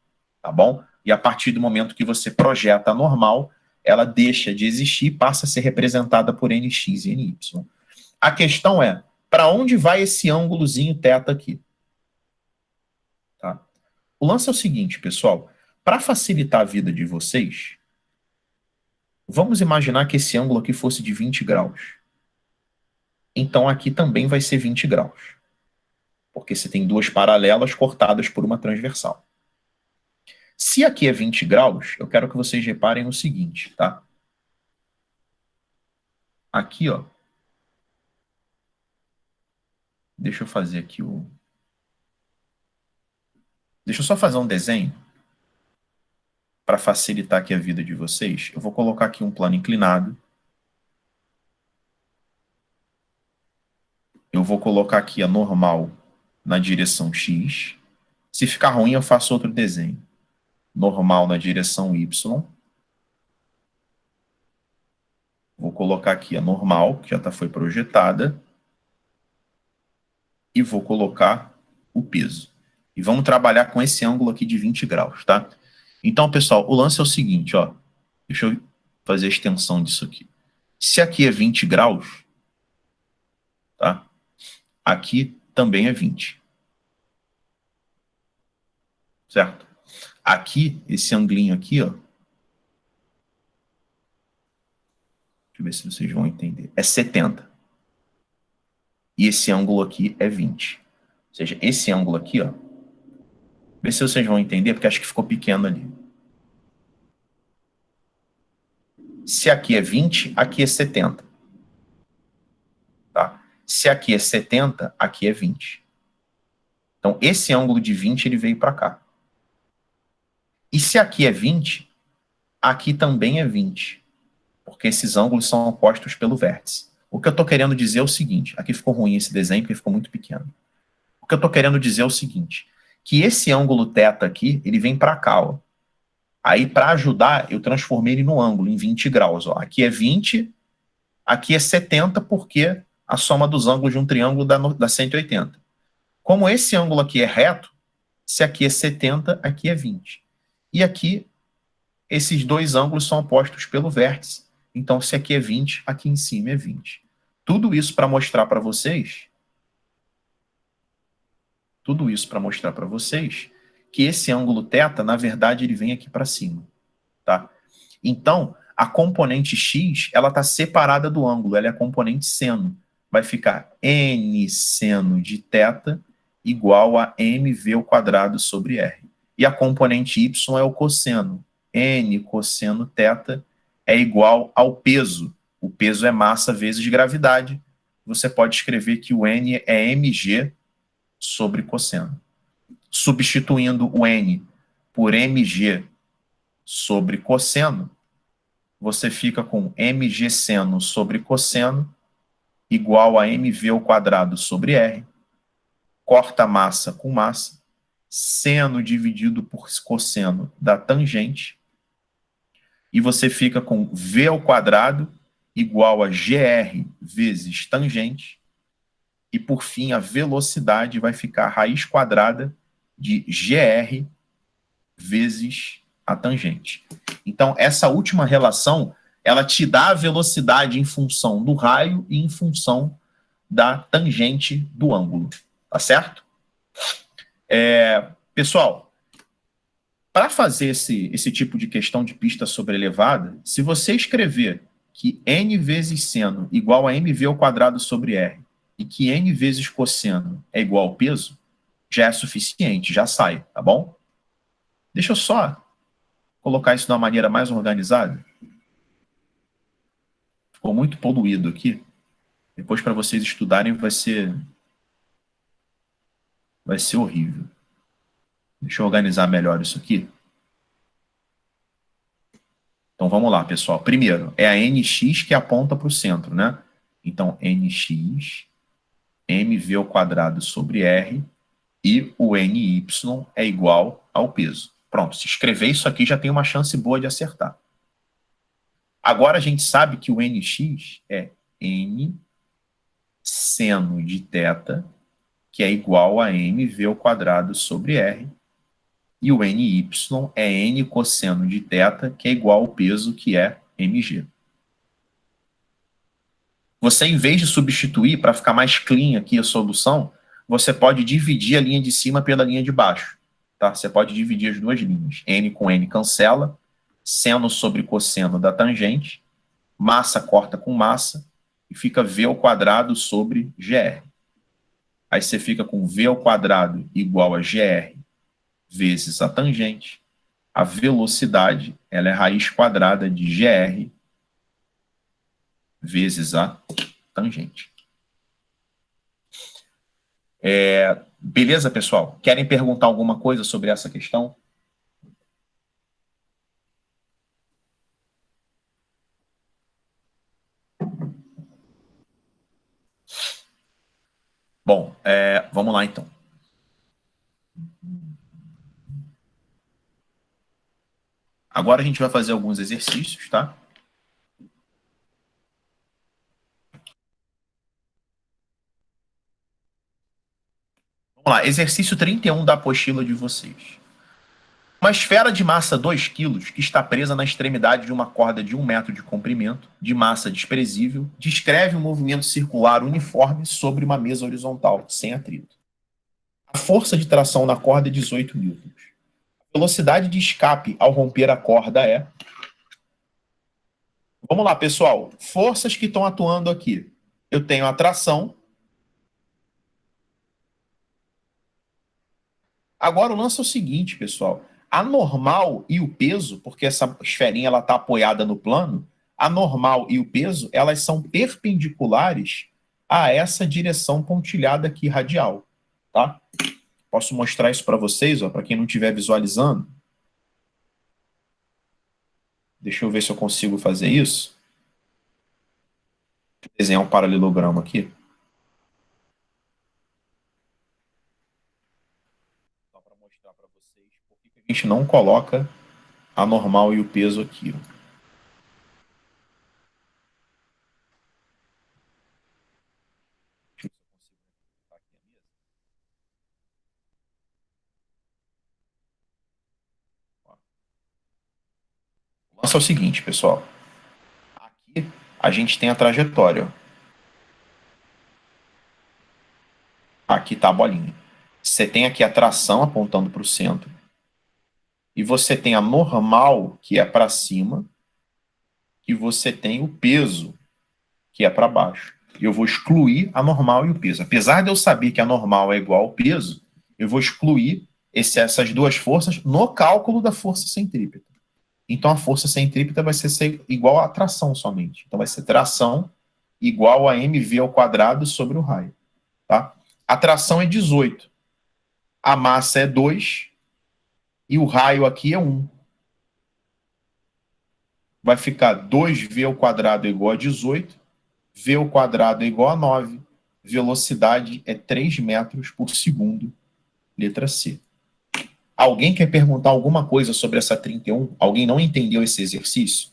tá bom? E a partir do momento que você projeta a normal, ela deixa de existir e passa a ser representada por nx e ny. A questão é, para onde vai esse ângulozinho θ aqui? Tá? O lance é o seguinte, pessoal, para facilitar a vida de vocês, vamos imaginar que esse ângulo aqui fosse de 20 graus. Então aqui também vai ser 20 graus. Porque você tem duas paralelas cortadas por uma transversal. Se aqui é 20 graus, eu quero que vocês reparem no seguinte, tá? Aqui, ó. Deixa eu fazer aqui o... Deixa eu só fazer um desenho para facilitar aqui a vida de vocês. Eu vou colocar aqui um plano inclinado. Eu vou colocar aqui a normal na direção X. Se ficar ruim, eu faço outro desenho. Normal na direção Y. Vou colocar aqui a normal, que já foi projetada. E vou colocar o peso. E vamos trabalhar com esse ângulo aqui de 20 graus, tá? Então, pessoal, o lance é o seguinte, ó. Deixa eu fazer a extensão disso aqui. Se aqui é 20 graus, tá? Aqui também é 20. Certo? Aqui, esse anglinho aqui, ó. Deixa eu ver se vocês vão entender. É 70. E esse ângulo aqui é 20. Ou seja, esse ângulo aqui, ó. Vê se vocês vão entender, porque acho que ficou pequeno ali. Se aqui é 20, aqui é 70. Tá? Se aqui é 70, aqui é 20. Então, esse ângulo de 20, ele veio para cá. E se aqui é 20, aqui também é 20. Porque esses ângulos são opostos pelo vértice. O que eu estou querendo dizer é o seguinte, aqui ficou ruim esse desenho porque ficou muito pequeno. O que eu estou querendo dizer é o seguinte, que esse ângulo θ aqui, ele vem para cá, ó. Aí, para ajudar, eu transformei ele no ângulo, em 20 graus. Ó. Aqui é 20, aqui é 70, porque a soma dos ângulos de um triângulo dá 180. Como esse ângulo aqui é reto, se aqui é 70, aqui é 20. E aqui, esses dois ângulos são opostos pelo vértice. Então, se aqui é 20, aqui em cima é 20. Tudo isso para mostrar para vocês que esse ângulo θ, na verdade, ele vem aqui para cima. Tá? Então, a componente x, ela está separada do ângulo, ela é a componente seno. Vai ficar n seno de θ igual a mv ao quadrado sobre r. E a componente y é o cosseno. N cosseno θ é igual ao peso. O peso é massa vezes gravidade. Você pode escrever que o n é mg sobre cosseno. Substituindo o n por mg sobre cosseno, você fica com mg seno sobre cosseno igual a mv ao quadrado sobre r. Corta massa com massa. Seno dividido por cosseno dá tangente. E você fica com v ao quadrado igual a gr vezes tangente. E, por fim, a velocidade vai ficar a raiz quadrada de gr vezes a tangente. Então, essa última relação, ela te dá a velocidade em função do raio e em função da tangente do ângulo. Tá certo? Pessoal, para fazer esse tipo de questão de pista sobrelevada, se você escrever que n vezes seno igual a mv ao quadrado sobre r e que n vezes cosseno é igual ao peso, já é suficiente, já sai, tá bom? Deixa eu só colocar isso de uma maneira mais organizada. Ficou muito poluído aqui. Depois, para vocês estudarem, vai ser horrível. Deixa eu organizar melhor isso aqui. Então, vamos lá, pessoal. Primeiro, é a nx que aponta para o centro, né? Então, nx, mv ao quadrado sobre r, e o ny é igual ao peso. Pronto, se escrever isso aqui já tem uma chance boa de acertar. Agora a gente sabe que o nx é n seno de θ, que é igual a mv ao quadrado sobre r, e o ny é n cosseno de θ, que é igual ao peso, que é mg. Você, em vez de substituir, para ficar mais clean aqui a solução, você pode dividir a linha de cima pela linha de baixo. Tá? Você pode dividir as duas linhas. N com N cancela, seno sobre cosseno da tangente, massa corta com massa, e fica V ao quadrado sobre GR. Aí você fica com V ao quadrado igual a GR vezes a tangente. A velocidade, ela é raiz quadrada de GR vezes a tangente. Beleza, pessoal? Querem perguntar alguma coisa sobre essa questão? Bom, vamos lá então. Agora a gente vai fazer alguns exercícios, tá? Vamos lá, exercício 31 da apostila de vocês. Uma esfera de massa 2 kg que está presa na extremidade de uma corda de 1 metro de comprimento, de massa desprezível, descreve um movimento circular uniforme sobre uma mesa horizontal, sem atrito. A força de tração na corda é 18 newtons. A velocidade de escape ao romper a corda é... Vamos lá, pessoal. Forças que estão atuando aqui. Eu tenho a tração. Agora o lance é o seguinte, pessoal. A normal e o peso, porque essa esferinha está apoiada no plano, a normal e o peso, elas são perpendiculares a essa direção pontilhada aqui radial, tá? Posso mostrar isso para vocês, para quem não estiver visualizando. Deixa eu ver se eu consigo fazer isso. Vou desenhar um paralelogramo aqui. Só para mostrar para vocês por que a gente não coloca a normal e o peso aqui. O lance é o seguinte, pessoal. Aqui a gente tem a trajetória. Aqui está a bolinha. Você tem aqui a tração apontando para o centro. E você tem a normal, que é para cima. E você tem o peso, que é para baixo. Eu vou excluir a normal e o peso. Apesar de eu saber que a normal é igual ao peso, eu vou excluir essas duas forças no cálculo da força centrípeta. Então, a força centrípeta vai ser igual à tração somente. Então, vai ser tração igual a mv ao quadrado sobre o raio. Tá? A tração é 18. A massa é 2. E o raio aqui é 1. Vai ficar 2v ao quadrado igual a 18. V ao quadrado é igual a 9. Velocidade é 3 metros por segundo. Letra C. Alguém quer perguntar alguma coisa sobre essa 31? Alguém não entendeu esse exercício?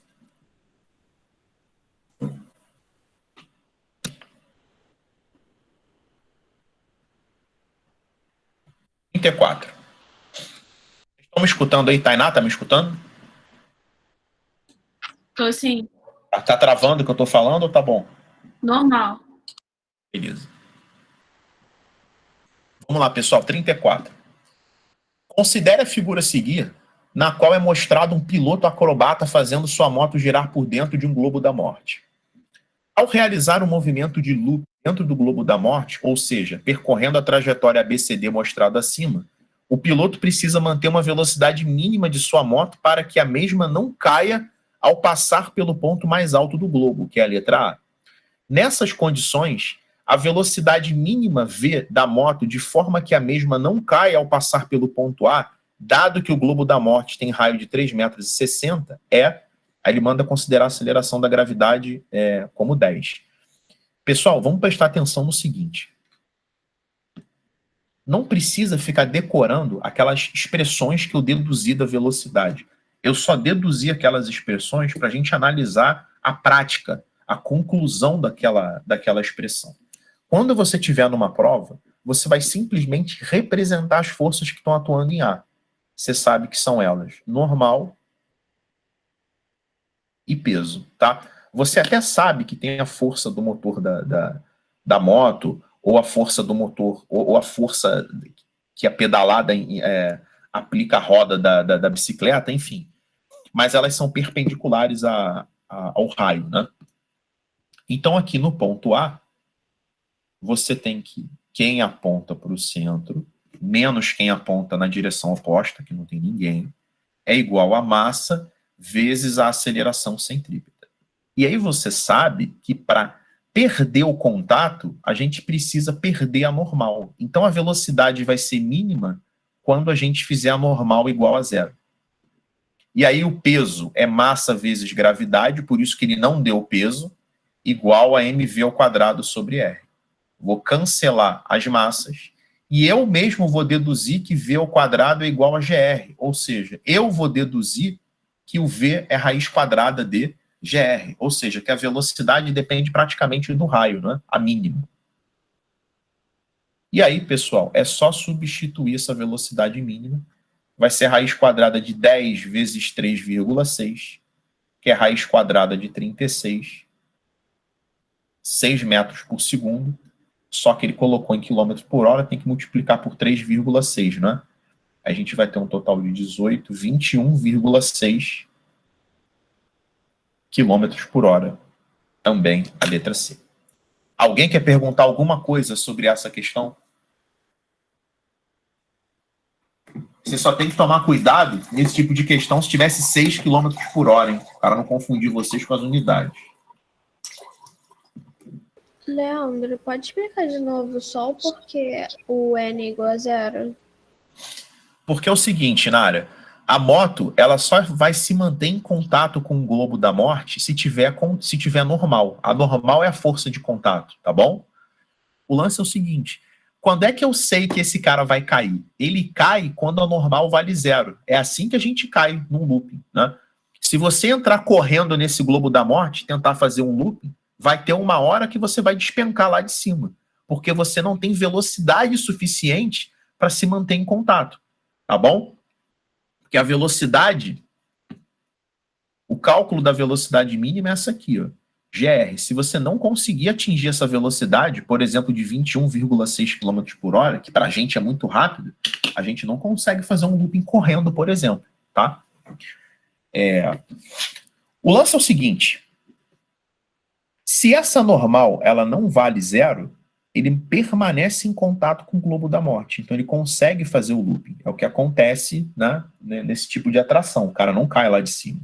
Estão me escutando aí? Tainá, tá me escutando? Tô sim. Tá travando o que eu tô falando ou tá bom? Normal. Beleza. Vamos lá, pessoal. 34. Considere a figura a seguir, na qual é mostrado um piloto acrobata fazendo sua moto girar por dentro de um globo da morte. Ao realizar um movimento de loop dentro do globo da morte, ou seja, percorrendo a trajetória ABCD mostrada acima, o piloto precisa manter uma velocidade mínima de sua moto para que a mesma não caia ao passar pelo ponto mais alto do globo, que é a letra A. Nessas condições, a velocidade mínima V da moto, de forma que a mesma não caia ao passar pelo ponto A, dado que o globo da morte tem raio de 3,60 metros, aí ele manda considerar a aceleração da gravidade como 10. Pessoal, vamos prestar atenção no seguinte. Não precisa ficar decorando aquelas expressões que eu deduzi da velocidade. Eu só deduzi aquelas expressões para a gente analisar a prática, a conclusão daquela expressão. Quando você estiver numa prova, você vai simplesmente representar as forças que estão atuando em A. Você sabe que são elas normal e peso, tá? Você até sabe que tem a força do motor da moto, ou a força do motor, ou a força que a pedalada aplica à roda da bicicleta, enfim. Mas elas são perpendiculares ao raio, né? Então, aqui no ponto A, você tem que quem aponta para o centro, menos quem aponta na direção oposta, que não tem ninguém, é igual a massa vezes a aceleração centrípeta. E aí você sabe que para perder o contato, a gente precisa perder a normal. Então a velocidade vai ser mínima quando a gente fizer a normal igual a 0. E aí o peso é massa vezes gravidade, por isso que ele não deu peso, igual a mv ao quadrado sobre r. Vou cancelar as massas e eu mesmo vou deduzir que v ao quadrado é igual a gr. Ou seja, eu vou deduzir que o v é raiz quadrada de gr. Ou seja, que a velocidade depende praticamente do raio, né? A mínima. E aí, pessoal, é só substituir essa velocidade mínima. Vai ser raiz quadrada de 10 vezes 3,6, que é raiz quadrada de 36, 6 metros por segundo. Só que ele colocou em quilômetros por hora, tem que multiplicar por 3,6, né? A gente vai ter um total de 21,6 quilômetros por hora. Também a letra C. Alguém quer perguntar alguma coisa sobre essa questão? Você só tem que tomar cuidado nesse tipo de questão se tivesse 6 km por hora, hein? Para não confundir vocês com as unidades. Leandro, pode explicar de novo só porque o N é igual a 0? Porque é o seguinte, Nara, a moto ela só vai se manter em contato com o globo da morte se tiver normal. A normal é a força de contato, tá bom? O lance é o seguinte, quando é que eu sei que esse cara vai cair? Ele cai quando a normal vale 0. É assim que a gente cai num looping, né? Se você entrar correndo nesse globo da morte, tentar fazer um looping, vai ter uma hora que você vai despencar lá de cima, porque você não tem velocidade suficiente para se manter em contato, tá bom? Porque a velocidade, o cálculo da velocidade mínima é essa aqui, ó. GR, se você não conseguir atingir essa velocidade, por exemplo, de 21,6 km por hora, que para a gente é muito rápido, a gente não consegue fazer um looping correndo, por exemplo, tá? O lance é o seguinte, se essa normal ela não vale 0, ele permanece em contato com o globo da morte, então ele consegue fazer o looping. É o que acontece, né, nesse tipo de atração, o cara não cai lá de cima.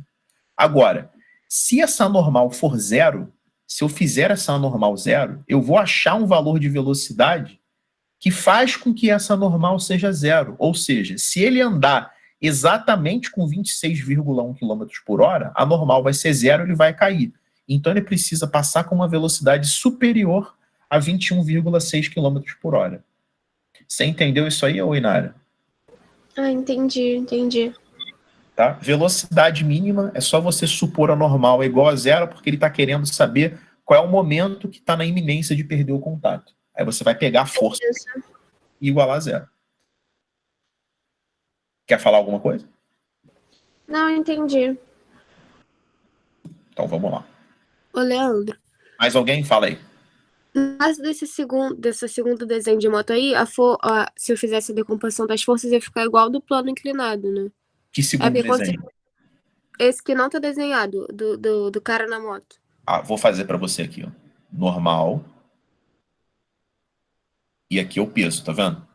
Agora, se essa normal for 0, se eu fizer essa normal 0, eu vou achar um valor de velocidade que faz com que essa normal seja 0. Ou seja, se ele andar exatamente com 26,1 km por hora, a normal vai ser 0, ele vai cair. Então ele precisa passar com uma velocidade superior a 21,6 km por hora. Você entendeu isso aí, Inara? Ah, entendi. Tá? Velocidade mínima é só você supor a normal é igual a 0, porque ele está querendo saber qual é o momento que está na iminência de perder o contato. Aí você vai pegar a força e igualar a 0. Quer falar alguma coisa? Não, entendi. Então vamos lá. Ô, Leandro, Mais alguém? Fala aí. no caso desse segundo desenho de moto aí, se eu fizesse a decomposição das forças, ia ficar igual do plano inclinado, né? Que segundo porque quando desenho? esse que não tá desenhado, do cara na moto. Vou fazer para você aqui, ó. Normal. E aqui é o peso, tá vendo?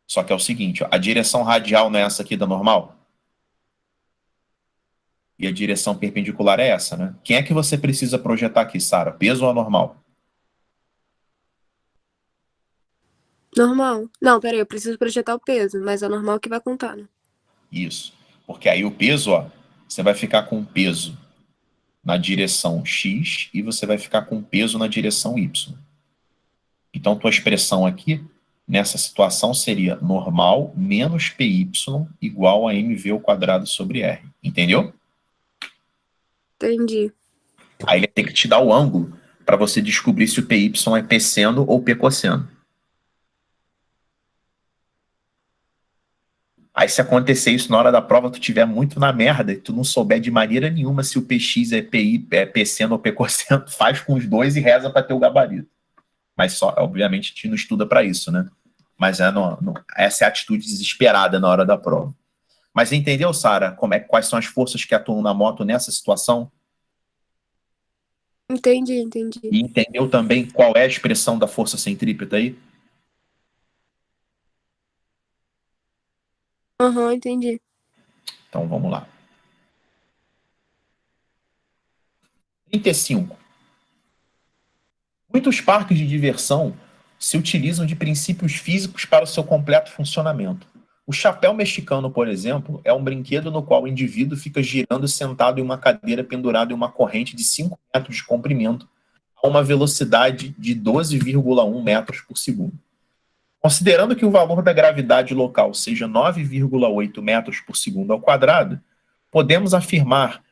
Só que é o seguinte, ó, a direção radial não é essa aqui da normal? E a direção perpendicular é essa, né? Quem é que você precisa projetar aqui, Sara? Peso ou normal? Normal. Não, peraí, eu preciso projetar o peso, mas é normal que vai contar, né? Isso. Porque aí o peso, ó, você vai ficar com peso na direção X e você vai ficar com peso na direção Y. Então, tua expressão aqui, nessa situação, seria normal menos PY igual a mv ao quadrado sobre R. Entendeu? Entendi. Aí ele tem que te dar o ângulo para você descobrir se o PY é P seno ou P cosseno. Aí se acontecer isso na hora da prova, tu tiver muito na merda e tu não souber de maneira nenhuma se o PX é P seno ou P cosseno, faz com os dois e reza para ter o gabarito. Mas só, obviamente, a gente não estuda para isso, né? Mas essa é a atitude desesperada na hora da prova. Mas entendeu, Sara, quais são as forças que atuam na moto nessa situação? Entendi. E entendeu também qual é a expressão da força centrípeta aí? Aham, entendi. Então vamos lá. 35. Muitos parques de diversão se utilizam de princípios físicos para o seu completo funcionamento. O chapéu mexicano, por exemplo, é um brinquedo no qual o indivíduo fica girando sentado em uma cadeira pendurada em uma corrente de 5 metros de comprimento a uma velocidade de 12,1 metros por segundo. Considerando que o valor da gravidade local seja 9,8 metros por segundo ao quadrado, podemos afirmar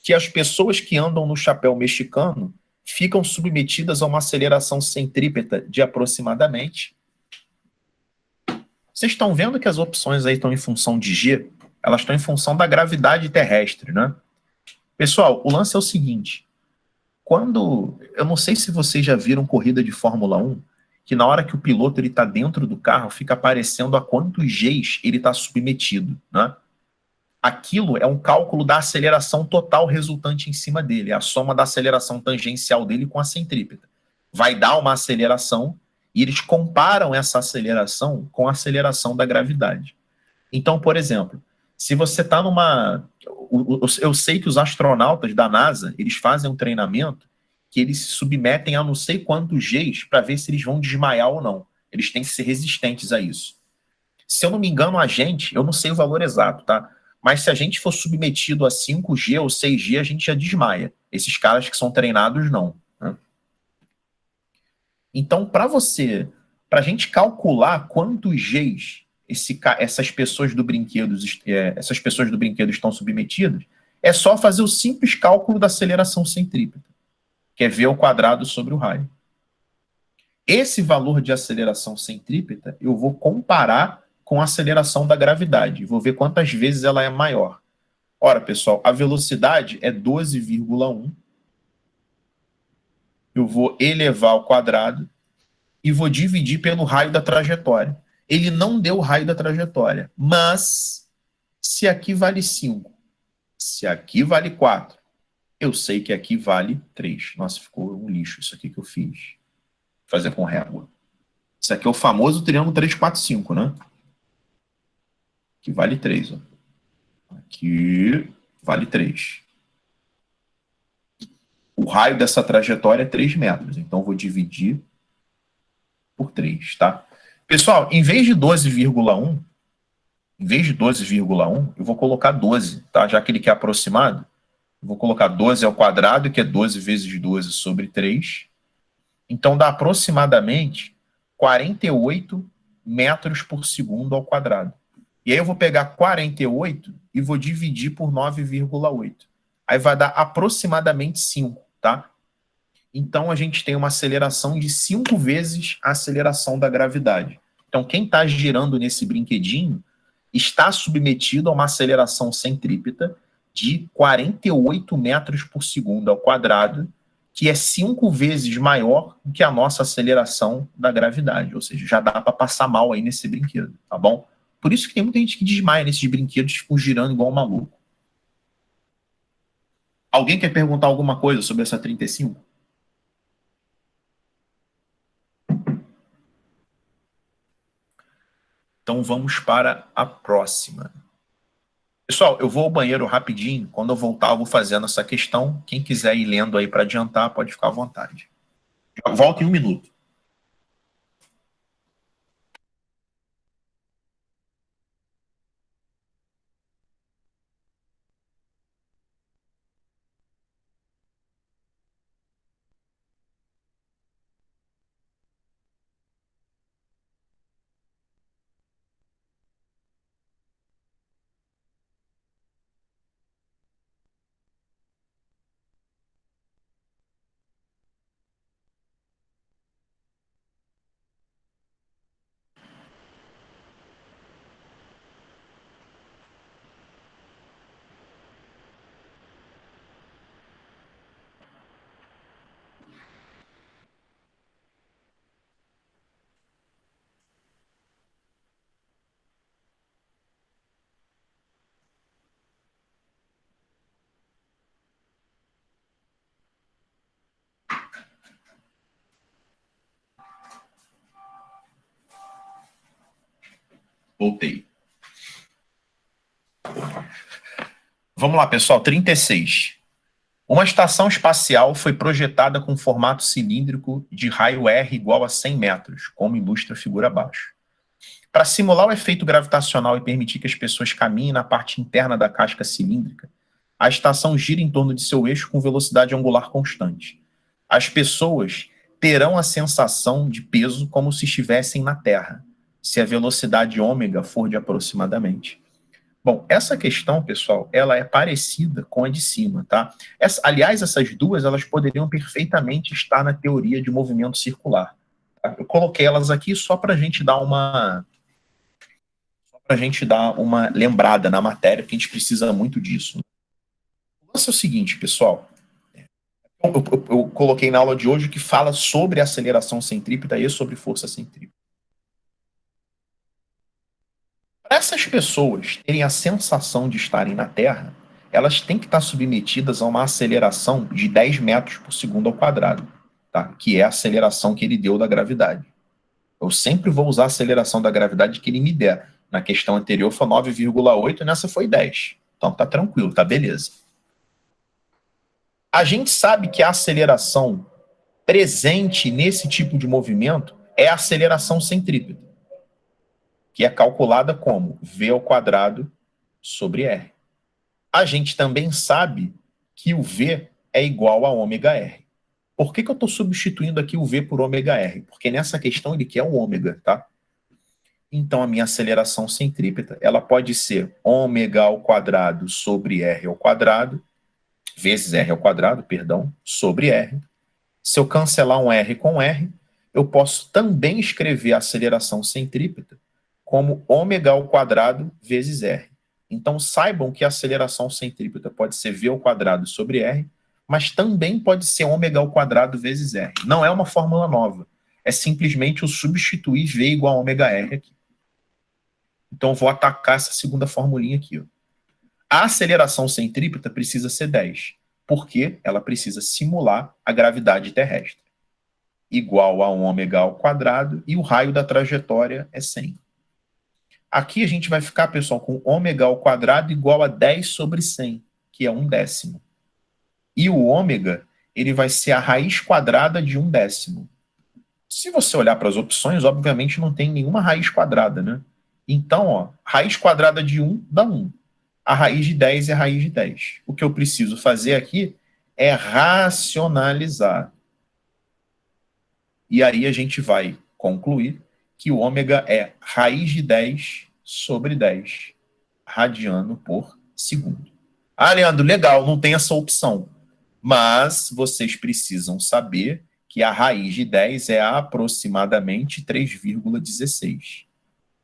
que as pessoas que andam no chapéu mexicano ficam submetidas a uma aceleração centrípeta de aproximadamente... Vocês estão vendo que as opções aí estão em função de G? Elas estão em função da gravidade terrestre, né? Pessoal, o lance é o seguinte. Eu não sei se vocês já viram corrida de Fórmula 1, que na hora que o piloto está dentro do carro, fica aparecendo a quantos Gs ele está submetido, né? Aquilo é um cálculo da aceleração total resultante em cima dele, é a soma da aceleração tangencial dele com a centrípeta. Vai dar uma aceleração E eles comparam essa aceleração com a aceleração da gravidade. Então, por exemplo, se você está numa... Eu sei que os astronautas da NASA, eles fazem um treinamento que eles se submetem a não sei quantos Gs para ver se eles vão desmaiar ou não. Eles têm que ser resistentes a isso. Se eu não me engano, a gente, eu não sei o valor exato, tá? Mas se a gente for submetido a 5G ou 6G, a gente já desmaia. Esses caras que são treinados, não. Né? Então, para a gente calcular quantos Gs essas pessoas do brinquedo estão submetidas, é só fazer o simples cálculo da aceleração centrípeta, que é V ao quadrado sobre o raio. Esse valor de aceleração centrípeta eu vou comparar com a aceleração da gravidade. Vou ver quantas vezes ela é maior. Ora, pessoal, a velocidade é 12,1. Eu vou elevar ao quadrado e vou dividir pelo raio da trajetória. Ele não deu o raio da trajetória, mas se aqui vale 5, se aqui vale 4, eu sei que aqui vale 3. Nossa, ficou um lixo isso aqui que eu fiz. Vou fazer com régua. Isso aqui é o famoso triângulo 3, 4, 5, né? Aqui vale 3. Ó. Aqui vale 3. O raio dessa trajetória é 3 metros. Então, eu vou dividir por 3, tá? Pessoal, em vez de 12,1, eu vou colocar 12, tá? Já que ele quer aproximado, eu vou colocar 12 ao quadrado, que é 12 vezes 12 sobre 3. Então, dá aproximadamente 48 metros por segundo ao quadrado. E aí eu vou pegar 48 e vou dividir por 9,8. Aí vai dar aproximadamente 5, tá? Então, a gente tem uma aceleração de 5 vezes a aceleração da gravidade. Então, quem está girando nesse brinquedinho está submetido a uma aceleração centrípeta de 48 metros por segundo ao quadrado, que é 5 vezes maior do que a nossa aceleração da gravidade. Ou seja, já dá para passar mal aí nesse brinquedo, tá bom? Por isso que tem muita gente que desmaia nesses brinquedos, ficam girando igual um maluco. Alguém quer perguntar alguma coisa sobre essa 35? Então vamos para a próxima. Pessoal, eu vou ao banheiro rapidinho. Quando eu voltar, eu vou fazendo essa questão. Quem quiser ir lendo aí para adiantar, pode ficar à vontade. Eu volto em 1 minuto. Voltei. Vamos lá, pessoal. 36. Uma estação espacial foi projetada com formato cilíndrico de raio R igual a 100 metros, como ilustra a figura abaixo. Para simular o efeito gravitacional e permitir que as pessoas caminhem na parte interna da casca cilíndrica, a estação gira em torno de seu eixo com velocidade angular constante. As pessoas terão a sensação de peso como se estivessem na Terra, se a velocidade ômega for de aproximadamente. Bom, essa questão, pessoal, ela é parecida com a de cima, tá? Aliás, essas duas, elas poderiam perfeitamente estar na teoria de movimento circular. Tá? Eu coloquei elas aqui só para a gente dar uma lembrada na matéria, porque a gente precisa muito disso. O lance é o seguinte, pessoal. Eu coloquei na aula de hoje que fala sobre aceleração centrípeta e sobre força centrípeta. Para essas pessoas terem a sensação de estarem na Terra, elas têm que estar submetidas a uma aceleração de 10 metros por segundo ao quadrado, tá? Que é a aceleração que ele deu da gravidade. Eu sempre vou usar a aceleração da gravidade que ele me der. Na questão anterior foi 9,8 e nessa foi 10. Então tá tranquilo, tá beleza. A gente sabe que a aceleração presente nesse tipo de movimento é a aceleração centrípeta, que é calculada como v² sobre r. A gente também sabe que o v é igual a ômega-r. Por que eu estou substituindo aqui o v por ômega-r? Porque nessa questão ele quer o ômega, tá? Então a minha aceleração centrípeta, ela pode ser ômega² sobre r², vezes r², perdão, sobre r. Se eu cancelar um r com r, eu posso também escrever a aceleração centrípeta como ômega² vezes r. Então saibam que a aceleração centrípeta pode ser v² sobre r, mas também pode ser ômega² vezes r. Não é uma fórmula nova. É simplesmente eu substituir v igual a ômega-r aqui. Então eu vou atacar essa segunda formulinha aqui. Ó. A aceleração centrípeta precisa ser 10, porque ela precisa simular a gravidade terrestre. Igual a ômega² e o raio da trajetória é 100. Aqui a gente vai ficar, pessoal, com ômega² igual a 10 sobre 100, que é 1/10. E o ômega, ele vai ser a raiz quadrada de 1/10. Se você olhar para as opções, obviamente não tem nenhuma raiz quadrada, né? Então, ó, raiz quadrada de 1 dá 1. A raiz de 10 é a raiz de 10. O que eu preciso fazer aqui é racionalizar. E aí a gente vai concluir que o ômega é raiz de 10 sobre 10 radiano por segundo. Ah, Leandro, legal, não tem essa opção. Mas vocês precisam saber que a raiz de 10 é aproximadamente 3,16.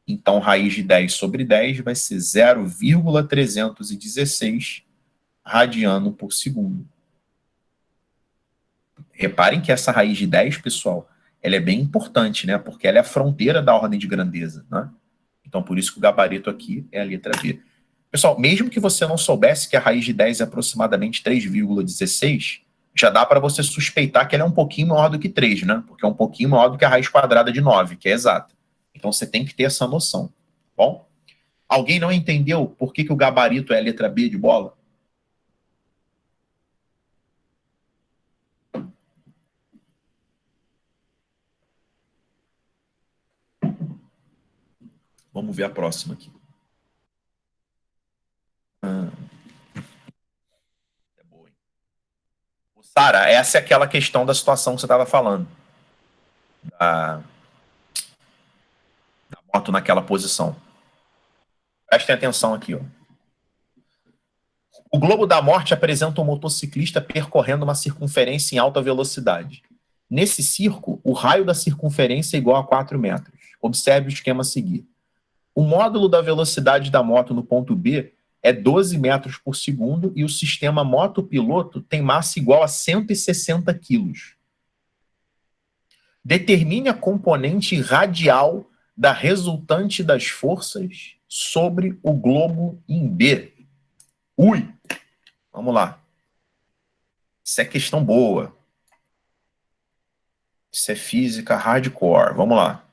Então, raiz de 10 sobre 10 vai ser 0,316 radiano por segundo. Reparem que essa raiz de 10, pessoal, ela é bem importante, né? Porque ela é a fronteira da ordem de grandeza, né? Então, por isso que o gabarito aqui é a letra B. Pessoal, mesmo que você não soubesse que a raiz de 10 é aproximadamente 3,16, já dá para você suspeitar que ela é um pouquinho maior do que 3, né? Porque é um pouquinho maior do que a raiz quadrada de 9, que é exata. Então, você tem que ter essa noção. Bom? Alguém não entendeu por que o gabarito é a letra B de bola? Vamos ver a próxima aqui. É boa, hein? Sara, essa é aquela questão da situação que você estava falando. Da moto naquela posição. Prestem atenção aqui, ó. O globo da morte apresenta um motociclista percorrendo uma circunferência em alta velocidade. Nesse circo, o raio da circunferência é igual a 4 metros. Observe o esquema a seguir. O módulo da velocidade da moto no ponto B é 12 metros por segundo e o sistema moto-piloto tem massa igual a 160 quilos. Determine a componente radial da resultante das forças sobre o globo em B. Ui! Vamos lá. Isso é questão boa. Isso é física hardcore. Vamos lá.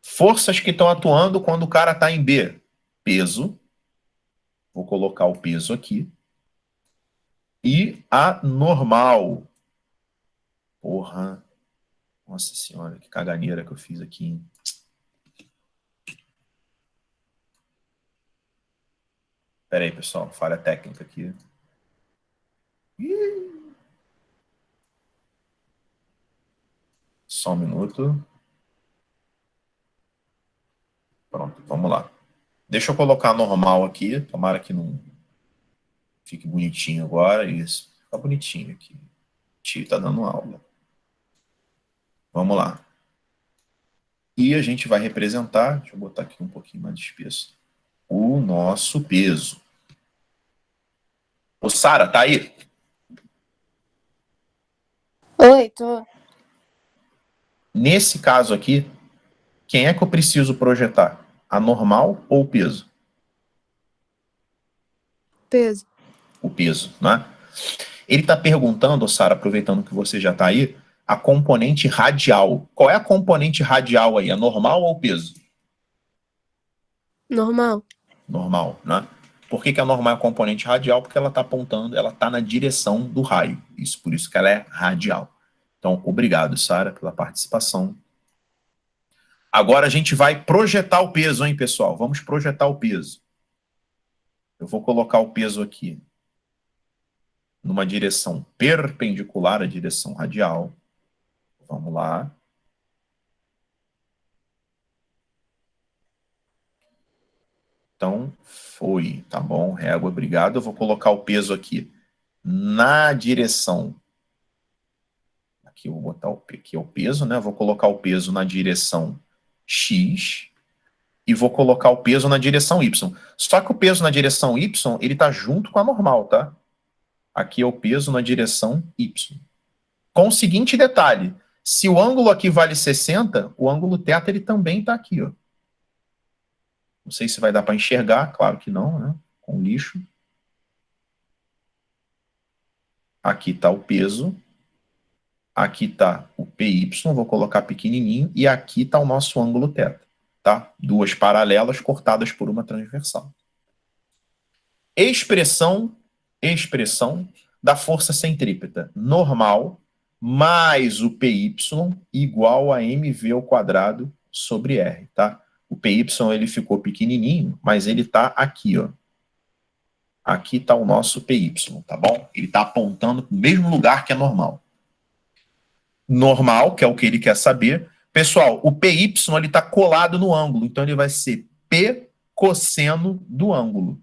Forças que estão atuando quando o cara está em B. Peso. Vou colocar o peso aqui. E a normal. Porra. Nossa senhora, que caganeira que eu fiz aqui, hein? Pera aí, pessoal. Falha técnica aqui. Só um minuto. Pronto, vamos lá. Deixa eu colocar normal aqui. Tomara que não fique bonitinho agora. Isso. Fica bonitinho aqui. O tio tá dando aula. Vamos lá. E a gente vai representar, deixa eu botar aqui um pouquinho mais de espesso, o nosso peso. Ô, Sara, tá aí? Oi, tô. Nesse caso aqui, quem é que eu preciso projetar? A normal ou o peso? Peso. O peso, né? Ele está perguntando, Sara, aproveitando que você já está aí, a componente radial. Qual é a componente radial aí? É normal ou peso? Normal. Normal, né? Por que a normal é a componente radial? Porque ela está apontando, ela está na direção do raio. Isso, por isso que ela é radial. Então, obrigado, Sara, pela participação. Agora a gente vai projetar o peso, hein, pessoal? Vamos projetar o peso. Eu vou colocar o peso aqui numa direção perpendicular à direção radial. Vamos lá. Então, foi, tá bom, régua, obrigado. Eu vou colocar o peso aqui na direção. Aqui eu vou botar aqui é o peso, né? Eu vou colocar o peso na direção X e vou colocar o peso na direção Y. Só que o peso na direção Y, ele tá junto com a normal, tá? Aqui é o peso na direção Y. Com o seguinte detalhe, se o ângulo aqui vale 60, o ângulo θ ele também está aqui, ó. Não sei se vai dar para enxergar, claro que não, né? Com lixo. Aqui está o peso. Aqui está o PY, vou colocar pequenininho. E aqui está o nosso ângulo θ. Tá? Duas paralelas cortadas por uma transversal. Expressão da força centrípeta normal mais o PY igual a mv ao quadrado sobre R, tá? O PY ele ficou pequenininho, mas ele está aqui, ó. Aqui está o nosso PY, tá bom? Ele está apontando para o mesmo lugar que é normal. Normal, que é o que ele quer saber. Pessoal, o PY ele está colado no ângulo, então ele vai ser P cosseno do ângulo,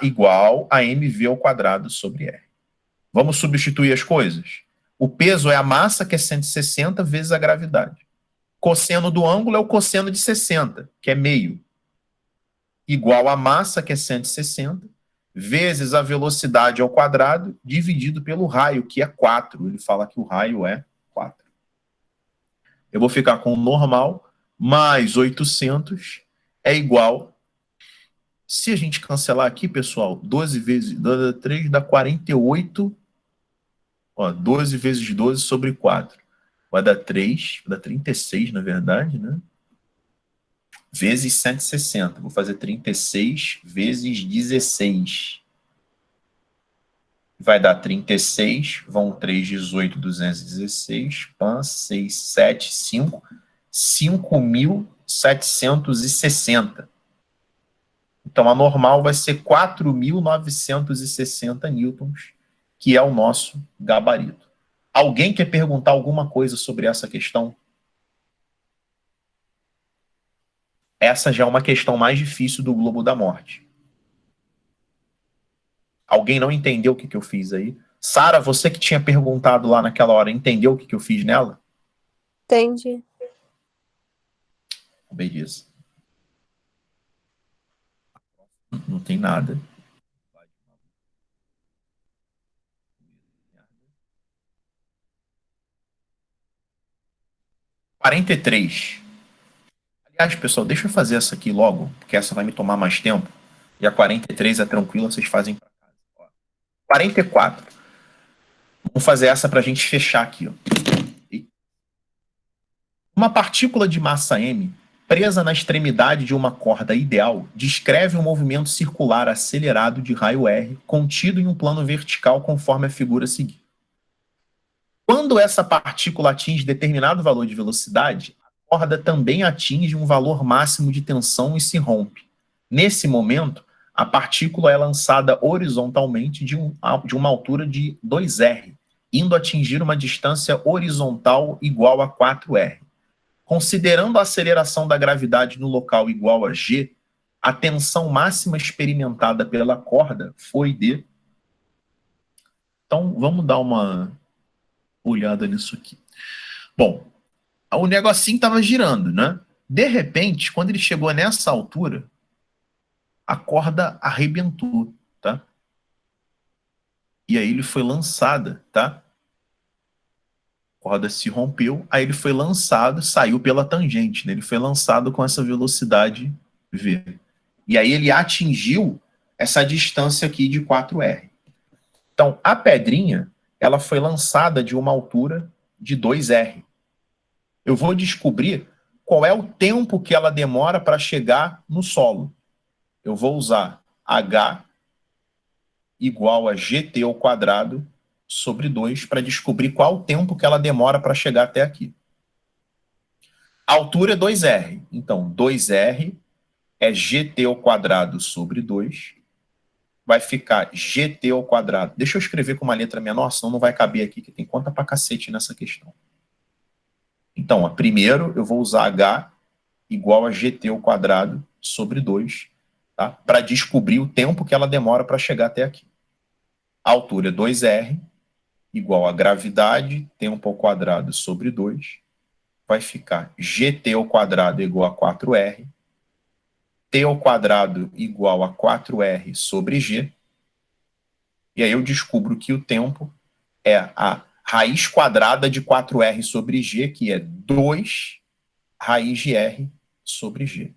igual a mv ao quadrado sobre R. Vamos substituir as coisas? O peso é a massa, que é 160, vezes a gravidade. Cosseno do ângulo é o cosseno de 60, que é meio. Igual a massa, que é 160, vezes a velocidade ao quadrado, dividido pelo raio, que é 4. Ele fala que o raio é 4. Eu vou ficar com o normal, mais 800, é igual... Se a gente cancelar aqui, pessoal, 12 vezes 3 dá 48. Ó, 12 vezes 12 sobre 4. Vai dar 3, vai dar 36, na verdade, né? Vezes 160. Vou fazer 36 vezes 16. Vai dar 36, vão 3, 18, 216, pan, 6, 7, 5, 5.760. Então, a normal vai ser 4.960 newtons, que é o nosso gabarito. Alguém quer perguntar alguma coisa sobre essa questão? Essa já é uma questão mais difícil do globo da morte. Alguém não entendeu o que eu fiz aí? Sara, você que tinha perguntado lá naquela hora, entendeu o que eu fiz nela? Entendi. Beleza. Não tem nada. 43. Aliás, pessoal, deixa eu fazer essa aqui logo, porque essa vai me tomar mais tempo. E a 43 é tranquila, vocês fazem para casa. Ó. 44. Vamos fazer essa para a gente fechar aqui. Ó. Uma partícula de massa m, presa na extremidade de uma corda ideal, descreve um movimento circular acelerado de raio R, contido em um plano vertical conforme a figura a seguir. Quando essa partícula atinge determinado valor de velocidade, a corda também atinge um valor máximo de tensão e se rompe. Nesse momento, a partícula é lançada horizontalmente de uma altura de 2R, indo atingir uma distância horizontal igual a 4R. Considerando a aceleração da gravidade no local igual a G, a tensão máxima experimentada pela corda foi de... Então, vamos dar uma olhada nisso aqui. Bom, o negocinho estava girando, né? De repente, quando ele chegou nessa altura, a corda arrebentou, tá? E aí ele foi lançada, tá? A corda se rompeu, aí ele foi lançado, saiu pela tangente, né? Ele foi lançado com essa velocidade V. E aí ele atingiu essa distância aqui de 4R. Então, a pedrinha, ela foi lançada de uma altura de 2R. Eu vou descobrir qual é o tempo que ela demora para chegar no solo. Eu vou usar H igual a GT ao quadrado sobre 2 para descobrir qual o tempo que ela demora para chegar até aqui. A altura é 2R. Então, 2R é GT ao quadrado sobre 2. Vai ficar GT ao quadrado. Deixa eu escrever com uma letra menor, senão não vai caber aqui, que tem conta pra cacete nessa questão. Então, ó, primeiro eu vou usar H igual a GT ao quadrado sobre 2, tá? Para descobrir o tempo que ela demora para chegar até aqui. A altura é 2R, igual a gravidade, tempo ao quadrado sobre 2. Vai ficar GT ao quadrado igual a 4R. T ao quadrado igual a 4R sobre G. E aí eu descubro que o tempo é a raiz quadrada de 4R sobre G, que é 2 raiz de R sobre G.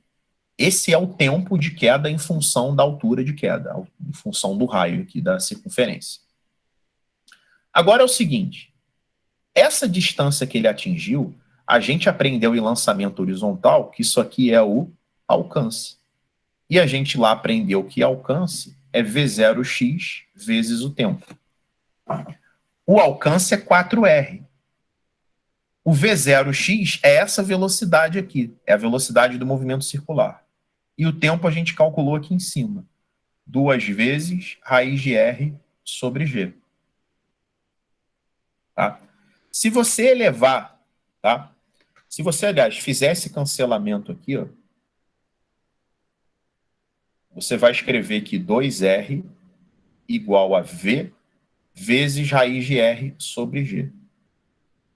Esse é o tempo de queda em função da altura de queda, em função do raio aqui da circunferência. Agora é o seguinte, essa distância que ele atingiu, a gente aprendeu em lançamento horizontal que isso aqui é o alcance. E a gente lá aprendeu que alcance é V0x vezes o tempo. O alcance é 4R. O V0x é essa velocidade aqui, é a velocidade do movimento circular. E o tempo a gente calculou aqui em cima. 2 vezes raiz de R sobre G. Tá? Se você elevar, tá? Se você, aliás, fizer esse cancelamento aqui, ó, você vai escrever que 2R igual a V vezes raiz de R sobre G.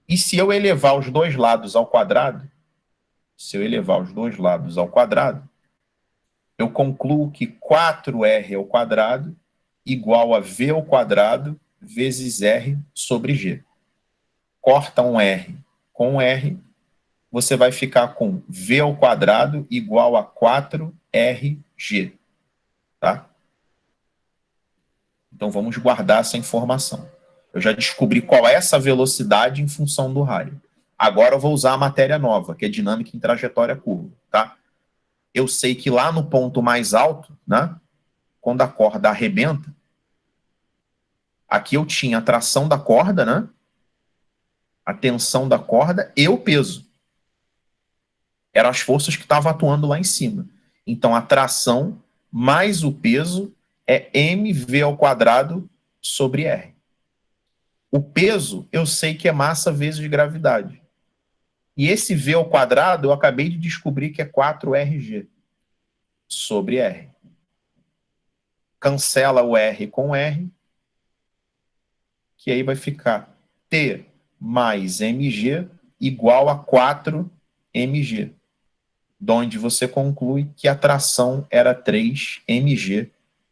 E se eu elevar os dois lados ao quadrado, eu concluo que 4R ao quadrado igual a V ao quadrado vezes R sobre G. Corta um R com R, você vai ficar com V ao quadrado igual a 4RG. Tá? Então vamos guardar essa informação. Eu já descobri qual é essa velocidade em função do raio. Agora eu vou usar a matéria nova, que é dinâmica em trajetória curva. Tá? Eu sei que lá no ponto mais alto, né, quando a corda arrebenta, aqui eu tinha a tração da corda, né, a tensão da corda e o peso. Eram as forças que estavam atuando lá em cima. Então a tração mais o peso é mv ao quadrado sobre R. O peso, eu sei que é massa vezes gravidade. E esse V ao quadrado, eu acabei de descobrir que é 4RG sobre R. Cancela o R com R, que aí vai ficar T mais mg igual a 4mg, onde você conclui que a tração era 3mg,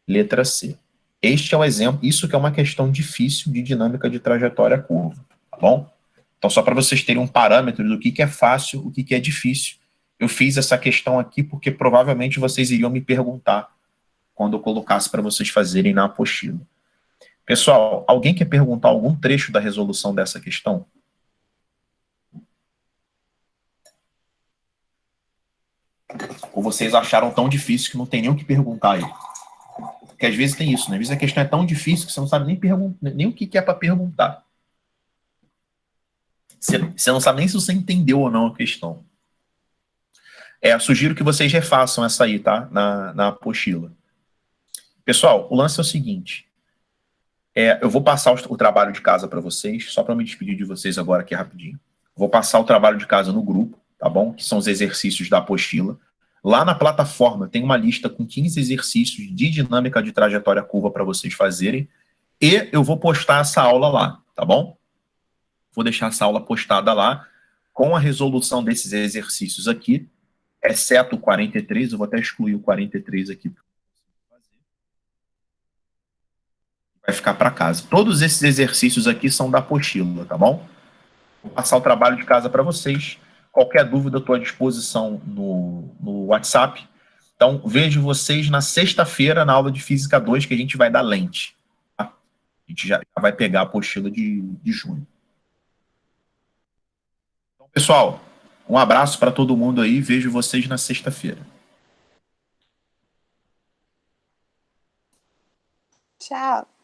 letra C. Este é o exemplo, isso que é uma questão difícil de dinâmica de trajetória curva, tá bom? Então, só para vocês terem um parâmetro do que é fácil, o que é difícil, eu fiz essa questão aqui porque provavelmente vocês iriam me perguntar quando eu colocasse para vocês fazerem na apostila. Pessoal, alguém quer perguntar algum trecho da resolução dessa questão? Ou vocês acharam tão difícil que não tem nem o que perguntar aí? Porque às vezes tem isso, né? Às vezes a questão é tão difícil que você não sabe nem o que é para perguntar. Você não sabe nem se você entendeu ou não a questão. Sugiro que vocês refaçam essa aí, tá? Na apostila. Pessoal, o lance é o seguinte. Eu vou passar o trabalho de casa para vocês, só para me despedir de vocês agora aqui rapidinho. Vou passar o trabalho de casa no grupo, tá bom? Que são os exercícios da apostila. Lá na plataforma tem uma lista com 15 exercícios de dinâmica de trajetória curva para vocês fazerem. E eu vou postar essa aula lá, tá bom? Vou deixar essa aula postada lá com a resolução desses exercícios aqui, exceto o 43, eu vou até excluir o 43 aqui. Vai ficar para casa. Todos esses exercícios aqui são da apostila, tá bom? Vou passar o trabalho de casa para vocês. Qualquer dúvida, eu estou à disposição no WhatsApp. Então, vejo vocês na sexta-feira, na aula de Física 2, que a gente vai dar lente. Tá? A gente já vai pegar a apostila de junho. Pessoal, um abraço para todo mundo aí. Vejo vocês na sexta-feira. Tchau.